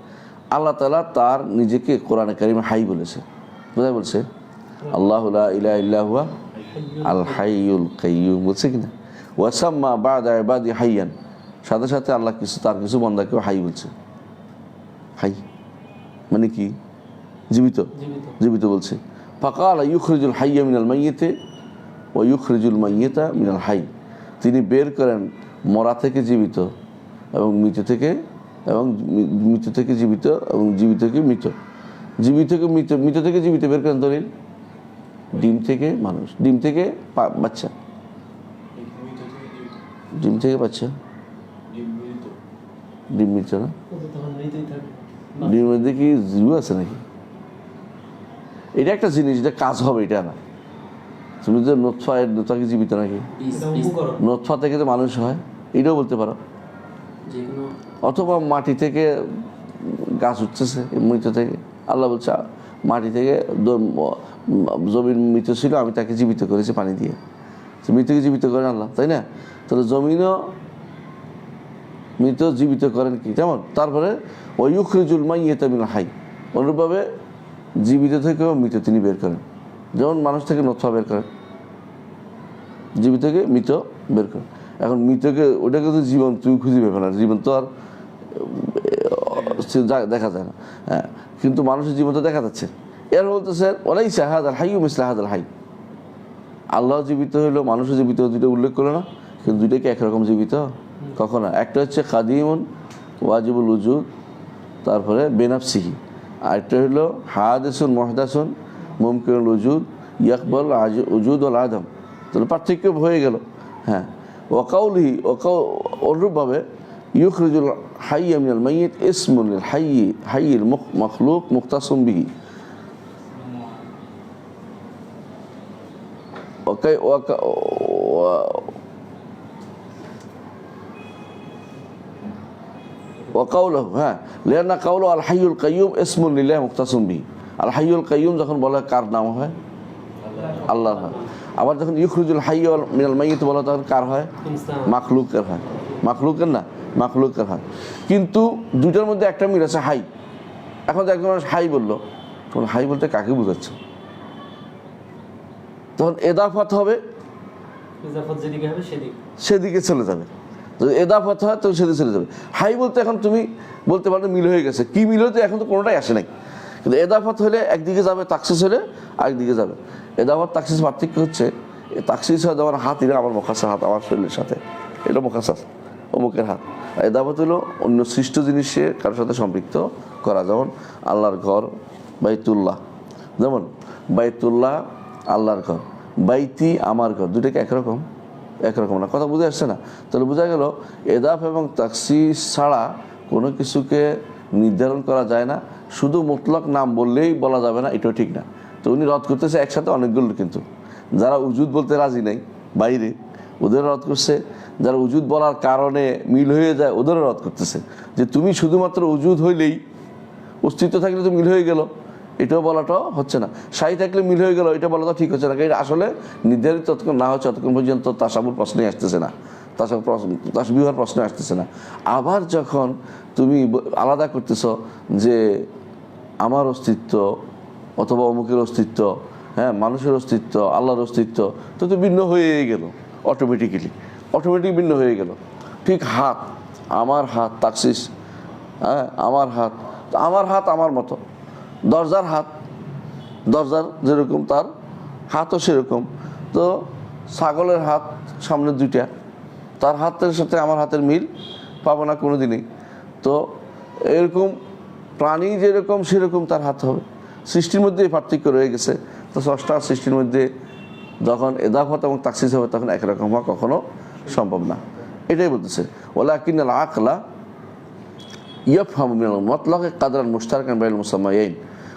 Speaker 1: আল্লাহ তাআলা তার নিজেকে কোরআনে কারিমে হাই বলেছে। কোথায় বলছে? আল্লাহু লা ইলাহা ইল্লা হুয়া আল হাইয়ুল কাইয়্যুম বলছে কিনা? ওয়াসাম্মা বা'দা ইবাদি হাইয়ান, সাথে সাথে আল্লাহ তার কিছু বান্দাকেও হাই বলছে। হাই মানে কি? জীবিত, জীবিত বলছে। ফাকালা ইউখরিজুল হাইয়্যা মিনাল মাইয়্যিতি ওয়া ইউখরিজুল মাইয়্যিতা মিনাল হাই, তিনি বের করেন মরা থেকে জীবিত এবং মৃত থেকে, এবং মৃত থেকে জীবিত, এবং জীবিত থেকে মৃত, জীবিত থেকে মৃত, মৃত থেকে জীবিত বের করেন দলিল ডিম থেকে মানুষ, ডিম থেকে বাচ্চা, ডিম থেকে বাচ্চা, ডিম মৃত না, ডিমের মধ্যে কি জীব আছে নাকি? এটা একটা জিনিস, এটা কাজ হবে, এটা না। তুমি যে নোৎফা, এর নোৎফা কি জীবিত নাকি? নোৎফা থেকে তো মানুষ হয়, এটাও বলতে পারো। অথবা মাটি থেকে গাছ উঠতেছে মৃত থেকে, আল্লাহ বলছে মাটি থেকে জমিন মৃত ছিল, আমি তাকে জীবিত করেছি পানি দিয়ে। মৃতকে জীবিত করেন আল্লাহ, তাই না? তাহলে জমিনও মৃত জীবিত করেন কি তেমন। তারপরে ওয়া ইউখরিজুল মাইয়্যিতা মিনাল হাই, অনুরূপভাবে জীবিত থেকেও মৃত তিনি বের করেন, যেমন মানুষ থেকে নোৎফা বের করেন, জীবিত থেকে মৃত বের করেন। এখন মৃতকে, ওটাকে তো জীবন তুমি খুঁজে পেবে না, জীবন তো আর দেখা যায় না। হ্যাঁ, কিন্তু মানুষের জীবন তো দেখা যাচ্ছে। এর বলতেছেন ওয়ালাইসা হাযাল হাইয়্যু মিসলা হাযাল হাই, আল্লাহ জীবিত হইলো, মানুষও জীবিত, দুটো উল্লেখ করলো না, কিন্তু দুইটাকে একরকম জীবিত কখনো। একটা হচ্ছে কাদিমুন ওয়াজিবুল উজুদ, তারপরে বেনাফসিহি, আরেকটা হইলো হাদিসুন মুহদাসুন মুমকিনুল উজুদ ইয়াকবাল উজুদ ওয়াল আদম। তাহলে পার্থক্য হয়ে গেল। হ্যাঁ, ওয়াকাউলিহি, অনুরূপভাবে ইউখরিজুল হাইয়্যা মিনাল মাইয়্যিত ইসমুল লিল হাইয়্যিল মাখলুক মুখতাসুম বিহি। وقوله لأن قوله الحي القيوم اسم لله مختص به। আল হাইয়ুল কাইয়ুম যখন বলা কার নাম হয়? আল্লাহর হয়। আবার যখন ইউখরিজুল হাইয়্যা মিনাল মাইয়্যিত বলা তখন কার হয়? মাখলুকের হয়। মাখলুকের না, মাখলুকের হয়। কিন্তু দুইটার মধ্যে একটা মিল আছে, হাই। এখন তো একজন মানুষ হাই বললো, তখন হাই বলতে কাকে বোঝাচ্ছে? তখন এদাফাত হবে, সেদিকে চলে যাবে। যদি এদাফাত হয় তো সেদিকে চলে যাবে। হাই বলতে এখন তুমি বলতে পারো মিল হয়ে গেছে, কি মিল হতে এখন তো কোনোটাই আসে নাই। কিন্তু এদাফাত হলে একদিকে যাবে, তাকসিস হলে আরেকদিকে যাবে। এদাফাত তাকসিস পার্থক্য হচ্ছে, তাকসিস হয় আমার হাত, এটা আমার মুখাসার হাত, আমার শরীরের সাথে, এটা মুখাসার অমুকের হাত। এদাফাত হলো অন্য সৃষ্ট জিনিসে কারোর সাথে সম্পৃক্ত করা, যেমন আল্লাহর ঘর বাইতুল্লাহ, যেমন বাইতুল্লাহ আল্লাহর ঘর, বাইতি আমার ঘর, দুটোকে একরকম না। কথা বুঝে আসছে না? তাহলে বোঝা গেল এদাফ এবং তাকসিস ছাড়া কোনো কিছুকে নির্ধারণ করা যায় না। শুধু মুতলক নাম বললেই বলা যাবে না, এটাও ঠিক না। তো উনি রদ করতেছে একসাথে অনেকগুলো, কিন্তু যারা উজুদ বলতে রাজি নাই বাইরে, ওদেরও রদ করছে, যারা উজুদ বলার কারণে মিল হয়ে যায় ওদেরও রদ করতেছে, যে তুমি শুধুমাত্র উজুদ হইলেই, অস্তিত্ব থাকলে তো মিল হয়ে গেল, এটাও বলাটাও হচ্ছে না। সাই থাকলে মিল হয়ে গেল এটা বলাটা ঠিক হচ্ছে না, কারণ আসলে নির্ধারিত ততক্ষণ না হচ্ছে ততক্ষণ পর্যন্ত তাসাবুর প্রশ্নই আসতেছে না, তাসবিহার প্রশ্ন আসতেছে না। আবার যখন তুমি আলাদা করতেছ যে আমার অস্তিত্ব অথবা অমুকের অস্তিত্ব, হ্যাঁ মানুষের অস্তিত্ব, আল্লাহর অস্তিত্ব, তো ভিন্ন হয়েই গেল, অটোমেটিক ভিন্ন হয়ে গেল। ঠিক হাত, আমার হাত তাকসিস, হ্যাঁ আমার হাত, তো আমার হাত আমার মতো, দরজার হাত, দরজার যেরকম তার হাতও সেরকম। তো ছাগলের হাত সামনে দুইটা, তার হাতের সাথে আমার হাতের মিল পাবো না কোনো দিনই। তো এরকম প্রাণী যেরকম সেরকম তার হাত হবে। সৃষ্টির মধ্যে এই পার্থক্য রয়ে গেছে। তো স্রষ্টা সৃষ্টির মধ্যে যখন এদাফত এবং তাকসিস হবে তখন একরকম হওয়া কখনো সম্ভব না, এটাই বলতেছে। ওয়ালাকিনাল আকলা ইয়াফহামু মিনাল মাতলাকি কাদরান মুশতারাকান বাইনাল মুসাম্মায়াইন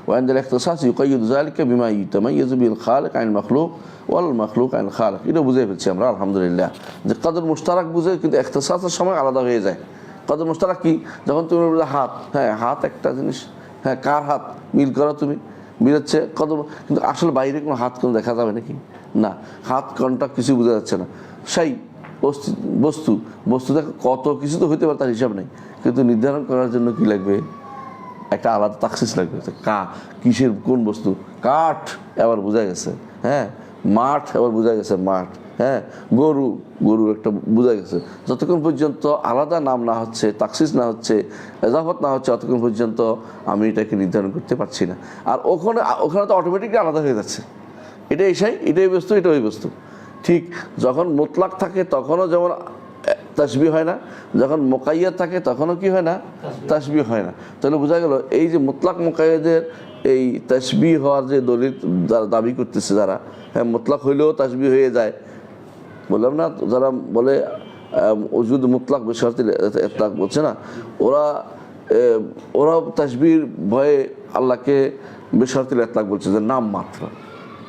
Speaker 1: ওয়া ইনদাল ইখতিসাস ইউকাইয়িদু যালিকা বিমা ইয়াতামাইয়াজু বিল খালিক আনিল মাখলুক ওয়াল মাখলুক আনিল খালিক। এটা বুঝে ফেলছি আমরা আলহামদুলিল্লাহ, যে কদর মুশতারাক বুঝে, কিন্তু ইখতিসাসের সময় আলাদা হয়ে যায়। কদর মুশতারাক কি? যখন তুমি বলবে হাত, হ্যাঁ হাত একটা জিনিস, হ্যাঁ কার হাত মিল করো তুমি, মিলাচ্ছে কদর, কিন্তু আসলে বাইরে কোনো হাত কোনো দেখা যাবে নাকি? না, হাত কোনটা কিছু বোঝা যাচ্ছে না। সেই বস্তু, বস্তু দেখো কত কিছু তো হইতে পারে, তার হিসাব নেই, কিন্তু নির্ধারণ করার জন্য কি লাগবে? একটা আলাদা তাকসিস লাগবে। কিসের কোন বস্তু? কাঠ এবার বোঝা গেছে, হ্যাঁ মাঠ এবার বোঝা গেছে মাঠ, হ্যাঁ গরু, গরু একটা বোঝা গেছে। যতক্ষণ পর্যন্ত আলাদা নাম না হচ্ছে, তাকসিস না হচ্ছে, এজাফত না হচ্ছে, ততক্ষণ পর্যন্ত আমি এটাকে নির্ধারণ করতে পারছি না। আর ওখানে ওখানে তো অটোমেটিকলি আলাদা হয়ে যাচ্ছে, এটা এসাই, এটাই বস্তু, এটা ওই বস্তু। ঠিক যখন মুতলাক থাকে তখনও যেমন তাসবিহ হয় না, যখন মোকাইয়াদ থাকে তখনও কি হয় না? তাসবিহ হয় না। তাহলে বোঝা গেল এই যে মুতলাক মোকাইয়াদের এই তাসবিহ হওয়ার যে দলিল দাবি করতেছে যারা, হ্যাঁ মুতলাক হইলেও তাসবিহ হয়ে যায়, বললাম না, যারা বলে ওজুদ মুতলাক বেশর্তি ইতলাক বলছে না, ওরা তাসবির ভয়ে আল্লাহকে বেশর্তি ইতলাক বলছে, যে নাম মাত্র,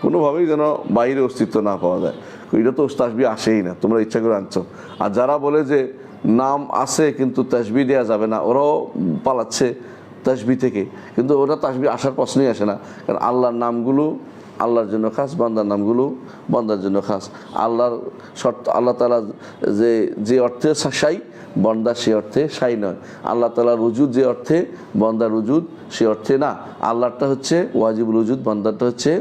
Speaker 1: কোনোভাবেই যেন বাইরে অস্তিত্ব না পাওয়া যায়। এটা তো তাসবিহ আসেই না, তোমরা ইচ্ছা করে আনছো। আর যারা বলে যে নাম আছে কিন্তু তাসবিহ দেওয়া যাবে না, ওরাও পালাচ্ছে তাসবিহ থেকে, কিন্তু ওরা তাসবিহ আসার প্রশ্নই আসে না। কারণ আল্লাহর নামগুলো আল্লাহর জন্য খাস, বান্দার নামগুলো বান্দার জন্য খাস। আল্লাহর শর্ত, আল্লাহ তাআলা যে অর্থে সাই, বান্দা সে অর্থে সাই নয়। আল্লাহ তাআলার উজুদ যে অর্থে, বান্দার উজুদ সে অর্থে না। আল্লাহরটা হচ্ছে ওয়াজিবুল উজুদ, বান্দারটা হচ্ছে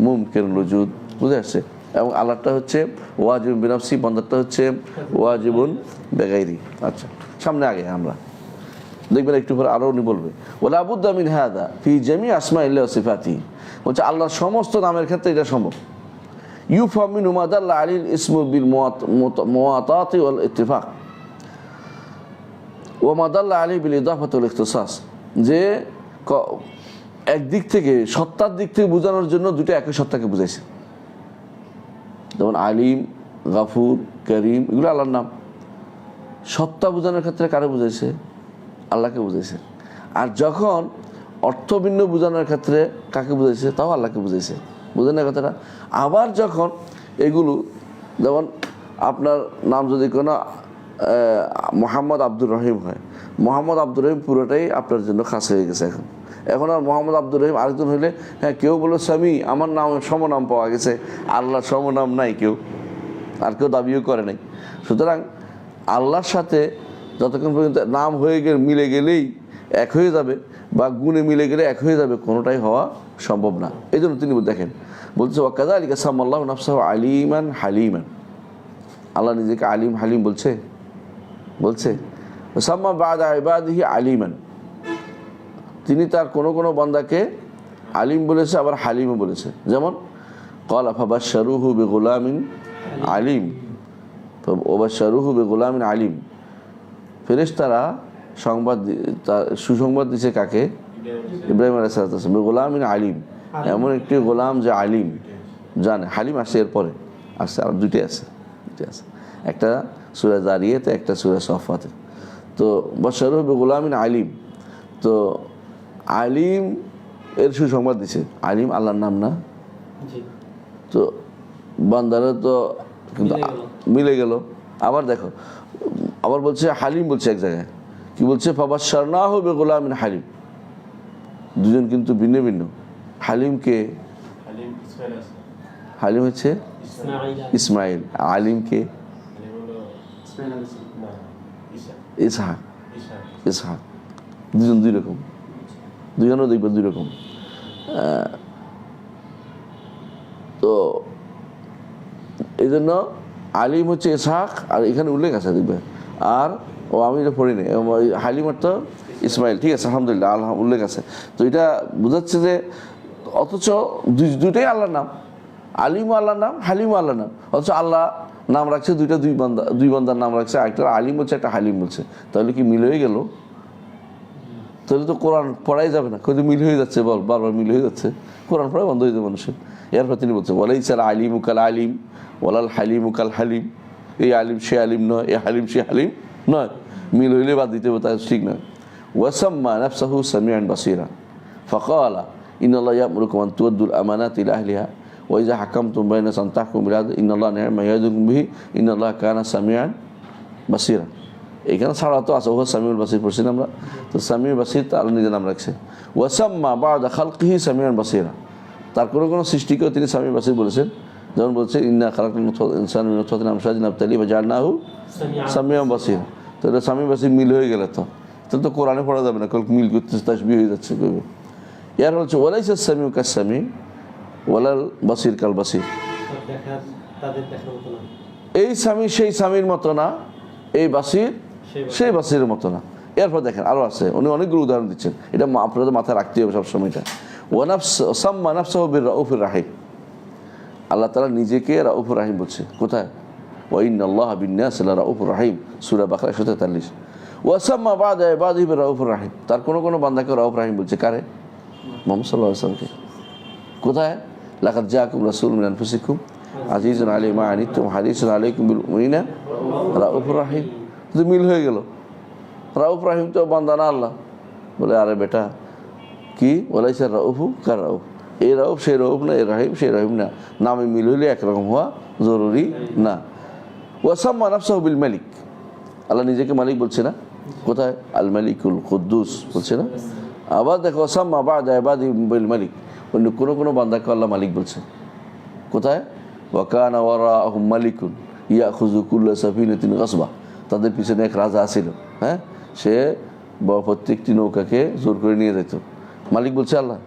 Speaker 1: মুমকিনুল উজুদ, বুঝে আসছে? এবং আল্লাহটা হচ্ছে ওয়াজিবুন বিনাফসি, বান্দারটা হচ্ছে ওয়াজিবুন বেগাইরি। আচ্ছা, সামনে আগে আমরা দেখবেন একটু পরে আরও উনি বলবে, ওয়ালা বুদ্দা মিন হাদা ফি জামি আসমাইল্লাহি ওয়া সিফাতিহি, বলছে আল্লাহর সমস্ত নামের ক্ষেত্রে এটা সম্ভব। ইউফহাম মিনহু মা দাল্লা আলাইহিল ইসমু বিল মুওয়াতাতি ওয়াল ইত্তিফাক ওয়া মা দাল্লা আলাইহি বিল ইদাফাতি ওয়াল ইখতিসাস, যে একদিক থেকে সত্তার দিক থেকে বোঝানোর জন্য দুটো একই সত্তাকে বুঝাইছে। যেমন আলিম, গাফুর, করিম, এগুলো আল্লাহর নাম। সত্তা বোঝানোর ক্ষেত্রে কারে বুঝাইছে? আল্লাহকে বুঝাইছে। আর যখন অর্থ ভিন্ন বোঝানোর ক্ষেত্রে কাকে বুঝাইছে? তাও আল্লাহকে বুঝাইছে। বুঝেন না কথাটা? আবার যখন এগুলো, যেমন আপনার নাম যদি কোনো মোহাম্মদ আব্দুর রহিম হয়, মোহাম্মদ আব্দুর রহিম পুরোটাই আপনার জন্য খাস হয়ে গেছে। এখন আর মোহাম্মদ আব্দুর রহিম আরেকজন হইলে, হ্যাঁ কেউ বলে স্বামী আমার নাম সমনাম পাওয়া গেছে, আল্লাহর সমনাম নাই কেউ, আর কেউ দাবিও করে নাই। সুতরাং আল্লাহর সাথে যতক্ষণ পর্যন্ত নাম হয়ে গেলে মিলে গেলেই এক হয়ে যাবে, বা গুণে মিলে গেলে এক হয়ে যাবে, কোনোটাই হওয়া সম্ভব না। এই জন্য তিনি দেখেন বলছে, ওয়াকাযালিকা সাম্মাল্লাহু নাফসাহু আলিমান হালিমান, আল্লাহ নিজেকে আলিম হালিম বলছে, সাম্মা বা'দা ইবাদিহি আলিমান, তিনি তার কোনো কোনো বান্দাকে আলিম বলেছে, আবার হালিমও বলেছে। যেমন ক্বালা ফাবাশশারুহু বিগুলামিন আলিম, ফাবাশশারুহু বিগুলামিন আলিম, ফেরেশতারা সুসংবাদ দিছে কাকে? ইব্রাহিম আলাইহিস সালাম, বিগুলামিন আলিম, এমন একটি গোলাম যে আলিম জানে। হালিম আসছে এরপরে, আসছে আর দুইটাই আছে, একটা সূরা জারিয়াতে, একটা সূরা সফাতে। তো বাশশারুহু বিগুলামিন আলিম, তো আলিম এর সুসংবাদ দিছে। আলিম আল্লাহর নাম না? তো বান্দারা তো কিন্তু মিলে গেল। আবার দেখো, আবার বলছে হালিম বলছে এক জায়গায়, কি বলছে ফাবাশশারনাহু বিগুলামিন হালিম। দুজন কিন্তু ভিন্ন ভিন্ন। হালিমকে, হালিম হচ্ছে ইসমাইল, আলিমকে ইসহাক। ইসহাক দুজন দুই রকম, দুজনও দেখবেন দুই রকম। তো এই জন্য আলিম হচ্ছে ইসহাক, আর এখানে উল্লেখ আছে দেখবে। আর ও আমি এটা পড়িনি, হালিম অর্থ ইসমাইল, ঠিক আছে আলহামদুলিল্লাহ, উল্লেখ আছে। তো এটা বোঝাচ্ছে যে অথচ দুইটাই আল্লাহর নাম, আলিমও আল্লাহর নাম, হালিমও আল্লাহর নাম। অথচ আল্লাহ নাম রাখছে দুইটা, দুই বান্দার নাম রাখছে, একটা আলিম বলছে একটা হালিম বলছে। তাহলে কি মিল হয়ে গেল? তাহলে তো কোরআন পড়াই যাবে না, কিন্তু মিল হয়ে যাচ্ছে, বল বারবার মিল হয়ে যাচ্ছে, কোরআন পড়াই বন্ধ হয়ে যাবে মানুষের। এরপর তিনি বলছে ওয়ালাইসাল আলিমু কাল আলিম ওয়ালাল হালিমু কাল হালিম। এই আলিম সে আলিম নয়, এই হালিম সে হালিম নয়, মিল হইলে বাদ দিতে হবে, তাই ঠিক নয়। ওয়াসাম্মা নাফসাহু সামিআন বাসীরা ফাকালা ইন্নাল্লাহা ইয়া'মুরুকুম আন তু'আদ্দুল আমানাতি ইলা আহলিহা ওয়া ইযা হাকামতুম বাইনা আন তাহকুমু বিল আদল ইন্নাল্লাহা নি'মা ইয়া'যুকুম বিহি ইন্নাল্লাহা কানা সামিআন বাসীরা। এখানে ছাড়া তো আছে ওয়া সামিউল বাসীর পড়ছি আমরা, তো সামিউল বাসীর তো আল্লাহ নিজের নাম রাখছে। ওয়াসাম্মা বা'দা খালকিহি সামিআন বাসীরা, তার কোনো সৃষ্টিকেও তিনি সামিউল বাসীর বলেছেন। যেমন বলছে ইন্না খালাকনাল ইনসানা মিন নুতফাতিন আমশাজিন নাবতালিহি ফাজআলনাহু সামিআন বাসীরা। তো এটা সামিউল বাসীর মিল হয়ে গেল, তো তাহলে তো কোরআনে পড়া যাবে না, মিল করতে তাসবিহ হয়ে যাচ্ছে। এর হচ্ছে ওয়ালাইসা সামিউ কাস সামি ওয়ালাল বাসীর কাল বাসীর। এই স্বামী সেই স্বামীর মতো না, এই বাসির সেই বাসিরের মতো না। এরপর দেখেন আরও আছে, উনি অনেকগুলো উদাহরণ দিচ্ছেন, এটা আপনাদের মাথায় রাখতে হবে সবসময়। এটা ওয়ানাফসাম্মা নাফসাহু বির রাউফির রাহিম, আল্লাহ তাআলা নিজেকে রাউফুর রাহিম বলছে। কোথায়? ওয়া ইন্নাল্লাহা বিন-নাসি লারাউফুর রাহিম, সূরা বাকারা 143। ওয়াসাম্মা বা'দা ইবাদিহি বির রাউফির রাহিম, তার কোনো বান্দাকে রাউফ রাহিম বলছে। কারে? মুহাম্মদ সাল্লাল্লাহু আলাইহি ওয়াসাল্লামকে। কোথায়? লাকাদ জাআকুম রাসূলুম মিন আনফুসিকুম আজিজুন আলাইহি মা আনিতুম হারিসুন আলাইকুম বিল মুমিনিনা রাউফুর রাহিম। তো মিল হয়ে গেল, রাউফ রাহিম তো বান্দা না আল্লাহ। বলে আরে বেটা কি ওয়ালাইসা রাউফু কার রাউফ, এই রাউফ সেই রাউফ না, এই রাহিম সেই রাহিম না, নামে মিল হইলে একরকম হওয়া জরুরি না। ওয়াসাম্মা নাফসাহু বিল মালিক, আল্লাহ নিজেকে মালিক বলছে না। কোথায়? আল মালিকুল কুদ্দুস বলছে না। আবার দেখো ওয়াসাম্মা বা'দা ইবাদিহি বিল মালিক, অন্য কোনো বান্দাকে আল্লাহ মালিক বলছে। কোথায়? ওয়া কানা ওয়ারাআহুম মালিকুন ইয়াখুযু কুল্লা সাফিনাতিন গাসবা, তাদের পিছনে এক রাজা ছিল, হ্যাঁ, সে প্রত্যেকটি নৌকাকে জোর করে নিয়ে যেত। মালিক বলছে আল্লাহ।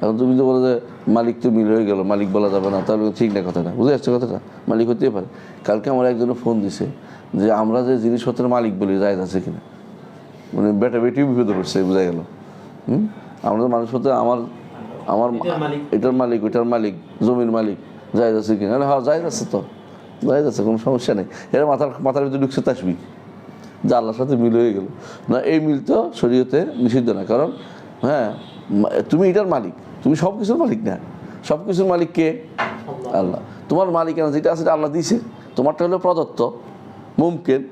Speaker 1: এখন তুমি তো বলো যে মালিক তো মিল হয়ে গেল, মালিক বলা যাবে না, তাহলে ঠিক না কথাটা, বুঝে আসছে কথাটা? মালিক হতেই পারে। কালকে আমার একজনে ফোন দিছে যে আমরা যে জিনিসপত্রের মালিক বলি জায়েজ আছে কিনা, মানে বেটা বেটিও বিপদে পড়ছে, বোঝা গেল। আমরা তো মানুষ হতে আমার এটার মালিক ওইটার মালিক জমির মালিক জায়েজ আছে কিনা, হ্যাঁ জায়েজ আছে, তো জায়েজ আছে, কোনো সমস্যা নেই। এরা মাথার ভিতরে ঢুকছে তাসবিহ, যে আল্লাহর সাথে মিল হয়ে গেল না। এই মিল তো শরীয়তে নিষিদ্ধ না, কারণ হ্যাঁ তুমি এটার মালিক, তুমি সব কিছুর মালিক না, সব কিছুর মালিক কে? আল্লাহ। তোমার মালিকানা যেটা আছে আল্লাহ দিয়েছে, তোমারটা হলো প্রদত্ত মুমকিন,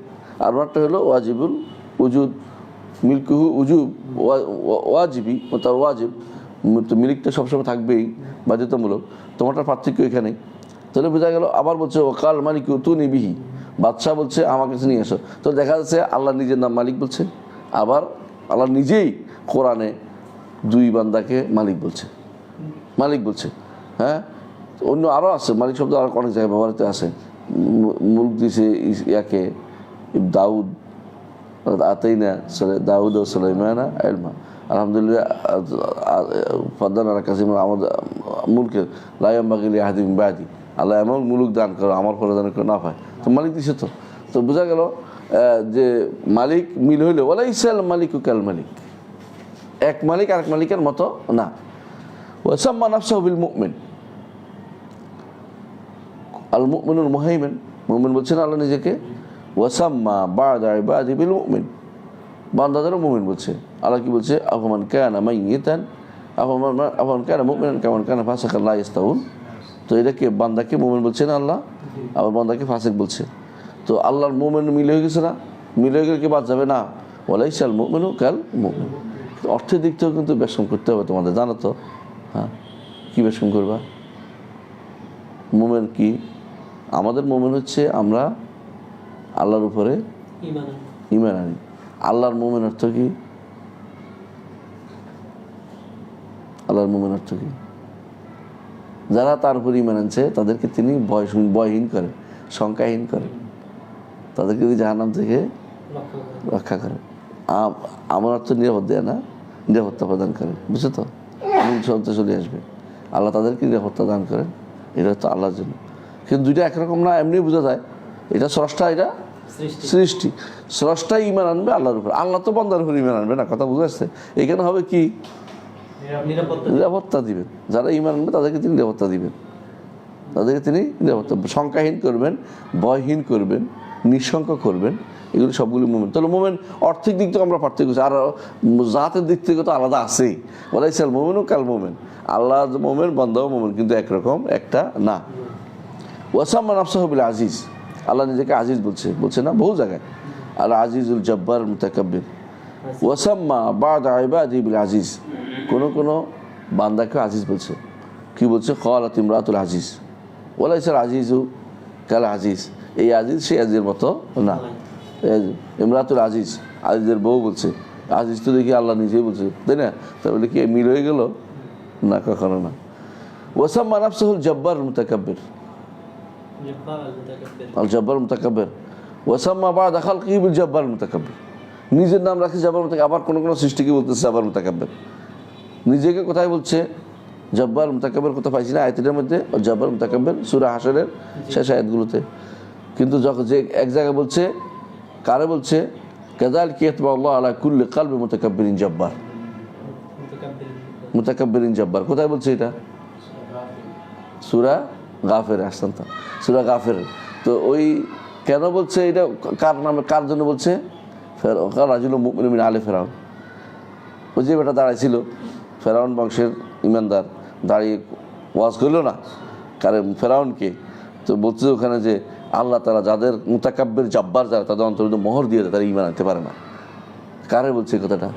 Speaker 1: আর ওনারটা হলো ওয়াজিবুল উজুদ, মিল্কুহু উজুব ওয়াজিবি, তার ওয়াজিব, তো মিলিকটা সবসময় থাকবেই বাধ্যতামূলক, তোমারটার পার্থক্য এখানে। তাহলে বোঝা গেল। আবার বলছে ওকাল মালিক তু নিবিহি, বাদশাহ বলছে আমার কাছে নিয়ে এসো। তো দেখা যাচ্ছে আল্লাহ নিজের নাম মালিক বলছে, আবার আল্লাহ নিজেই কোরআনে দুই বান্দাকে মালিক বলছে, মালিক বলছে। হ্যাঁ, অন্য আরও আছে মালিক শব্দ, আরও অনেক জায়গায় ব্যবহৃত আছে। মুলক দিছে ইয়াকে দাউদ, আতাইনা দাউদ ও সুলাইমানা ইলমা, আলহামদুলিল্লাহ ফাদ্দানা কাসিম আমাদের মুলকে লা ইয়ানবাগি লিআহাদিন মিন বাদি, আল্লাহ এমন মুলুক দান করো আমার পরে যেন কেউ না পায়। তো মালিক দিছে, তো বোঝা গেল যে মালিক মিল হইলে ওয়ালাইসাল মালিকু কাল মালিক, এক মালিক আরেক মালিকের মতো না। ওয়াসাম্মা নাফসাহু বিল মুমিন, আল মুমিনুল মুহাইমিন, মুমিন বলছেন আল্লাহ নিজেকে। ওয়াসাম্মা বা'দা ইবাদিহি বিল মুমিন, বান্দাদেরও মুমিন বলছে। আল্লাহ কি বলছে? আফমান কানা মাইয়িতান আফমান কানা মুমিনান কামান কানা ফাসিকান লা ইস্তাউন। তো এটাকে বান্দাকে মুমিন বলছে না আল্লাহ, আবার বান্দাকে ফাসিক বলছে। তো আল্লাহর মুমিন মিলে হয়ে গেছে না, মিলে হয়ে গেলে কি বাদ যাবে না? ওয়ালাইসাল মুমিনু কাল মুমিন। অর্থের দিক থেকেও কিন্তু বেশম করতে হবে তোমাদের, জানো তো? হ্যাঁ, কী বেশম করবা? মুমিন কি? আমাদের মোমেন হচ্ছে আমরা আল্লাহর উপরে
Speaker 2: ঈমান
Speaker 1: ঈমান আনি। আল্লাহর মোমেন অর্থ কি? আল্লাহর মোমেন অর্থ কি? যারা তার উপর ঈমান আনছে তাদেরকে তিনি ভয়হীন করেন, শঙ্কাহীন করেন, তাদেরকে তিনি জাহান্নাম থেকে
Speaker 2: রক্ষা করে।
Speaker 1: রক্ষা করেন। আমার অর্থ নিরাপদ দেয় না, নিরাপত্তা প্রদান করেন, বুঝছো তো? আমিন শব্দ চলে আসবে, আল্লাহ তাদেরকে নিরাপত্তা দান করেন। এটা হচ্ছে আল্লাহর জন্য। কিন্তু দুইটা একরকম না, এমনি বোঝা যায় এটা স্রষ্টা, এটা সৃষ্টি। স্রষ্টাই ঈমান আনবে আল্লাহর উপর, আল্লাহ তো বান্দার উপর ঈমান আনবে না, কথা বুঝে আসছে? এখানে হবে কি? নিরাপত্তা দিবেন। যারা ঈমান আনবে তাদেরকে তিনি নিরাপত্তা দিবেন, তাদেরকে তিনি নিরাপত্তা শঙ্কাহীন করবেন, ভয়হীন করবেন, নিঃশঙ্ক করবেন। এগুলো সবগুলি মোমেন। তাহলে মোমেন অর্থিক দিক থেকে আমরা পার্থক্য করছি, আর জাতের দিক থেকে তো আলাদা আছেই। ওলাইসাল মোমেন ও কাল মোমেন, আল্লাহ মোমেন, বান্দাও মোমেন, কিন্তু একরকম একটা না। ওয়াসাম্মা নাফসাহু বিল আজিজ, আল্লাহ নিজেকে আজিজ বলছে না বহু জায়গায়, আল আজিজুল জব্বার মুতাকাব্বির। ওয়াসাম্মা বা'দা ইবাদিহি বিল আজিজ, কোন বান্দাকে আজিজ বলছে। কি বলছে? ক্বালাত ইমরাতুল আজিজ ওয়ালাইসাল আজিজু কাল আজিজ, এই আজিজ সেই আজিজের মতো না। ইমরাতুল আজিজ, আজিজের বউ বলছে। আজিজ তো দেখি আল্লাহ নিজেই বলছে, তাই না? তাহলে কি মিল হয়ে গেল? না, কখনো না। ওয়াসাম্মা নাফসাহুল জব্বার মুতাকাব্বির, আল জব্বার মুতাকাব্বির। ওয়াসাম্মা বা'দা খালকিহি বিল জব্বার মুতাকাব্বির, নিজের নাম রাখে জব্বার মুতাকাব্বির। আবার কোন সৃষ্টিকে বলতেছে জব্বার মুতাকাব্বির, নিজেকে কোথায় বলছে? জব্বার মুতাকাব্বির কোথায় পাইছি না আয়াতের মধ্যে? জব্বার মুতাকাব্বির সূরা হাশরের শেষ আয়াতগুলোতে। কিন্তু যখন যে এক জায়গায় বলছে, কারে বলছে? কাযালিকা ইয়াতবাউল্লাহু আলা কুল্লি কলবি মুতাকাব্বিরিন জব্বার, মুতাকাব্বিরিন জব্বার। কোথায় বলছে এটা? সূরা গাফির। আসছেন তো সূরা গাফির। তো ওই কেন বলছে এটা? কার নামে, কার জন্য বলছে? রাজুলুম মুমিনুন মিন আলি ফিরআউন, ওই যে বেটা দাঁড়াইছিল ফেরাউন বংশের ইমানদার, দাঁড়িয়ে ওয়াজ করলো না কারে? ফেরাউনকে। তো বলছে ওখানে যে আল্লাহ তাআলা যাদের মুতাকাব্বির জব্বার যারা, তাদের অন্তরে মোহর দিয়ে দেয়, তারা ঈমান আনতে পারে না। কারে বলছে এই কথাটা?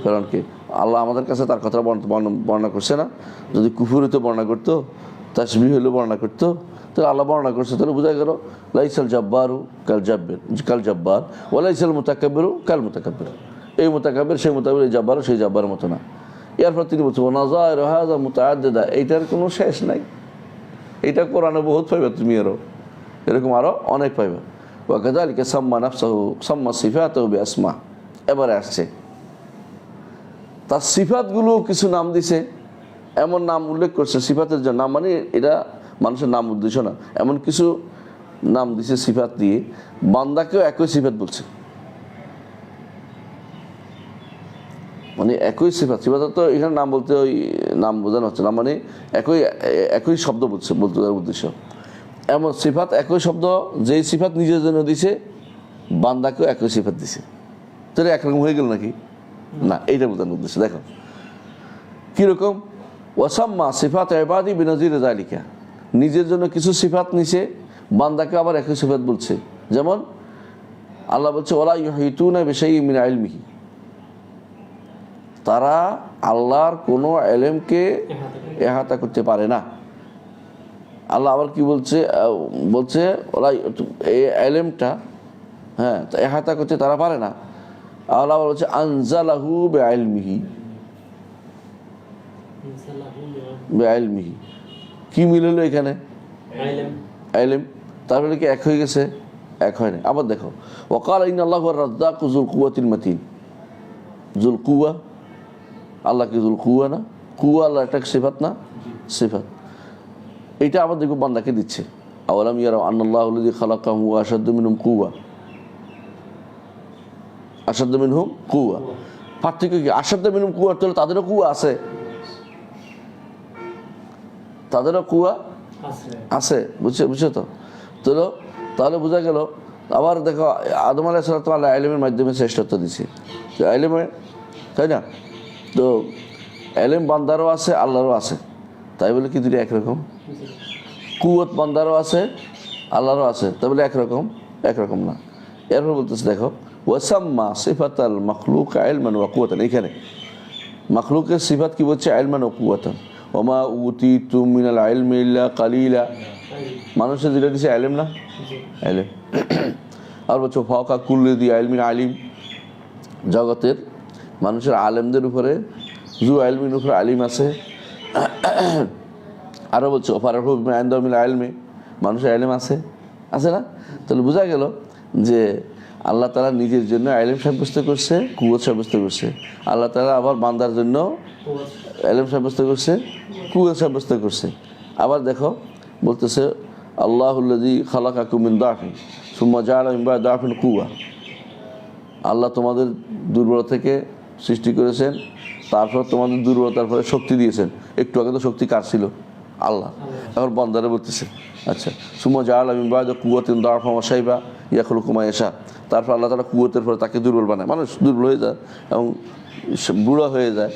Speaker 1: ফেরাউনকে। আল্লাহ আমাদের কাছে তার কথা বর্ণনা করছে না? যদি কুফর হইতে বর্ণনা করতো, তাসবিহ হইলে বর্ণনা করতো, তাহলে আল্লাহ বর্ণনা করছে, তাহলে বোঝা গেল লাইসাল জব্বারু কাল জব্বার ওয়ালাইসাল মুতাকাব্বিরু কাল মুতাকাব্বির। এই মুতাকাব্বির সেই মুতাকাব্বির, এই জব্বারও সেই জব্বারের মতো না। এরপর তিনি বলছেন ওয়ানাযাইরু হাযা মুতাআদ্দিদা, এইটার কোনো শেষ নাই। এইটা কোরআনে বহুত পাইবা তুমি, আরো এরকম আরো অনেক পাইবা। ওয়া কাযালিকা সাম্মা নাফসাহু সাম্মা সিফাতাহু বিআসমা। এবারে আসছে তার সিফাতগুলো, কিছু নাম দিছে, এমন নাম উল্লেখ করছে সিফাতের জন্য। নাম মানে এটা মানুষের নাম উদ্দেশ্য না, এমন কিছু নাম দিছে সিফাত দিয়ে, বান্দাকেও একই সিফাত বলছে। মানে একই সিফাত তো এখানে নাম বলতে ওই নাম বোঝানো হচ্ছে না, মানে একই শব্দ বলতে তার উদ্দেশ্য। এমন সিফাত, একই শব্দ, যেই সিফাত নিজের জন্য দিছে বান্দাকেও একই সিফাত দিছে। তাহলে একরকম হয়ে গেল নাকি? না, এইটা বোঝানোর উদ্দেশ্য। দেখো কিরকম, ওয়াসাম্মা সিফাত ইবাদি বিনজির যালিকা, নিজের জন্য কিছু সিফাত নিছে, বান্দাকে আবার একই সিফাত বলছে। যেমন আল্লাহ বলছে ওয়ালা ইউহিতুনা বিশাইইন মিন ইলমিহি, তারা আল্লাহর কোনো ইলমকে ইহাতা করতে পারে না। আল্লাহ আবার কি বলছে? ওলা এই ইলমটা, হ্যাঁ, ইহাতা করতে তারা পারে না। আল্লাহ বলছে আনজালাহু বিইলমিহি, বিইলমিহি। কি মিলল এখানে? ইলম। তারপরে কি এক হয়ে গেছে? এক হয় না। আবার দেখো ওয়াকালা ইন্নাল্লাহু আর-রাজ্জাকু যুল কুওয়াতিল মাতিন। যুল কুওয়া, আল্লাহ কি যুল কুওয়া না? কুওয়া আল্লাহ একটা সিফাত না? সিফাত। এটা আবার দেখো বান্দাকে দিচ্ছে। আওয়ালাম ইয়ারাউ আন্নাল্লাহু আল্লাযী খালাকাহুম ওয়া আশাদ্দু মিনহুম কুওয়া, আশাদ্দু মিনহুম কুওয়া। পার্থক্য কি? আশাদ্দু মিনহুম কুওয়া, তাহলে তাদেরও কুওয়া আছে, তাদেরও কুওয়া আছে, বুঝছো তো? তাহলে বোঝা গেল। আবার দেখো আদম আলাইহিস সালাতু আল্লাহ ইলমের মাধ্যমে শ্রেষ্ঠত্ব দিছে, ইলমে, তাই না? তো ইলম বান্দারও আছে, আল্লাহরও আছে, তাই বলে কি দুটো একরকম? কুওয়াত বান্দারও আছে, আল্লাহরও আছে, তাই বলে একরকম না। এরপর বলতেছে দেখো ওয়াসাম্মা সিফাতাল মাখলুক ইলমান ওয়া কুওয়াতান। এখানে মাখলুকের সিফাত কি বলছে? ইলমান ওয়া কুওয়াতান। ওমা উতিতুম মিনাল ইলমি ইল্লা কালিলা মানুষের যেটা দিছে আইলেম না,
Speaker 2: জি।
Speaker 1: আইলেম। আর বলছো ফাওকা কুল্লি দি আইলমিন আলিম, জগতের মানুষের আলেমদের উপরে জু আইলমিন উপরে আলিম আছে। আরও বলছো ফারাহুল আলমে, মানুষের আইলেম আছে, আছে না? তাহলে বোঝা গেল যে আল্লাহ তাআলা নিজের জন্য আইলেম সাব্যস্ত করছে, কুওয়াত সাব্যস্ত করছে। আল্লাহ তাআলা আবার বান্দার জন্য আইলেম সাব্যস্ত করছে, কুওয়াত সাব্যস্ত করছে। আবার দেখো বলতেছে আল্লাহুল্লাযী খালাকাকুম মিন দাফিন সুম্মা জাআলা মিন বা'দি দাফিন কুওয়া। আল্লাহ তোমাদের দুর্বলতা থেকে সৃষ্টি করেছেন, তারপর তোমাদের দুর্বলতার পরে শক্তি দিয়েছেন। একটু আগে তো শক্তি কার ছিল? আল্লাহ। এখন বান্দারে বলতেছে আচ্ছা সুম্মা জাআলা মিন বা'দি কুওয়াতিন দা'ফান ওয়া শাইবা ইয়াখলুকু মা ইয়াশা। তারপর আল্লাহ তাআলা কুওয়াতের পরে তাকে দুর্বল বানায়। মানুষ দুর্বল হয়ে যায় এবং বুড়া হয়ে যায়,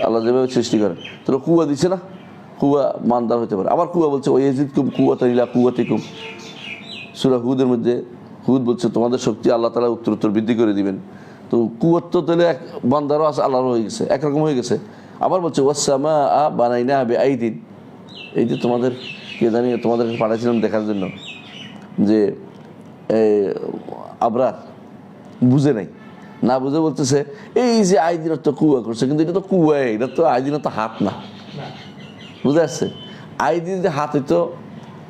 Speaker 1: আল্লাহ যেভাবে সৃষ্টি করে। তাহলে কুয়া দিছে না, কুয়া মানদার হতে পারে। আবার কুয়া বলছে ওয়াজিদকুম কুওয়াতান ইলা কুওয়াতিকুম। সূরা হুদের মধ্যে হুদ বলছে তোমাদের শক্তি আল্লাহ তাআলা উত্তর বৃদ্ধি করে দিবেন। তো কুওয়াত তো তাহলে এক বান্দারও আছে, আল্লাহরও হয়ে গেছে, একরকম হয়ে গেছে। আবার বলছে ওয়াসসামা বানাইনা বিআইদিন, এই যে তোমাদের কে জানি তোমাদেরকে পাঠাইছিলাম দেখার জন্য যে আবরার বুঝে নাই, না বুঝে বলতেছে এই যে আইদিনত তো কুয়া করছে, কিন্তু এটা তো কুয়াই, এটা তো আইদিনত তো হাত না। বুঝে আসছে? আইদিন যে হাত হইতো,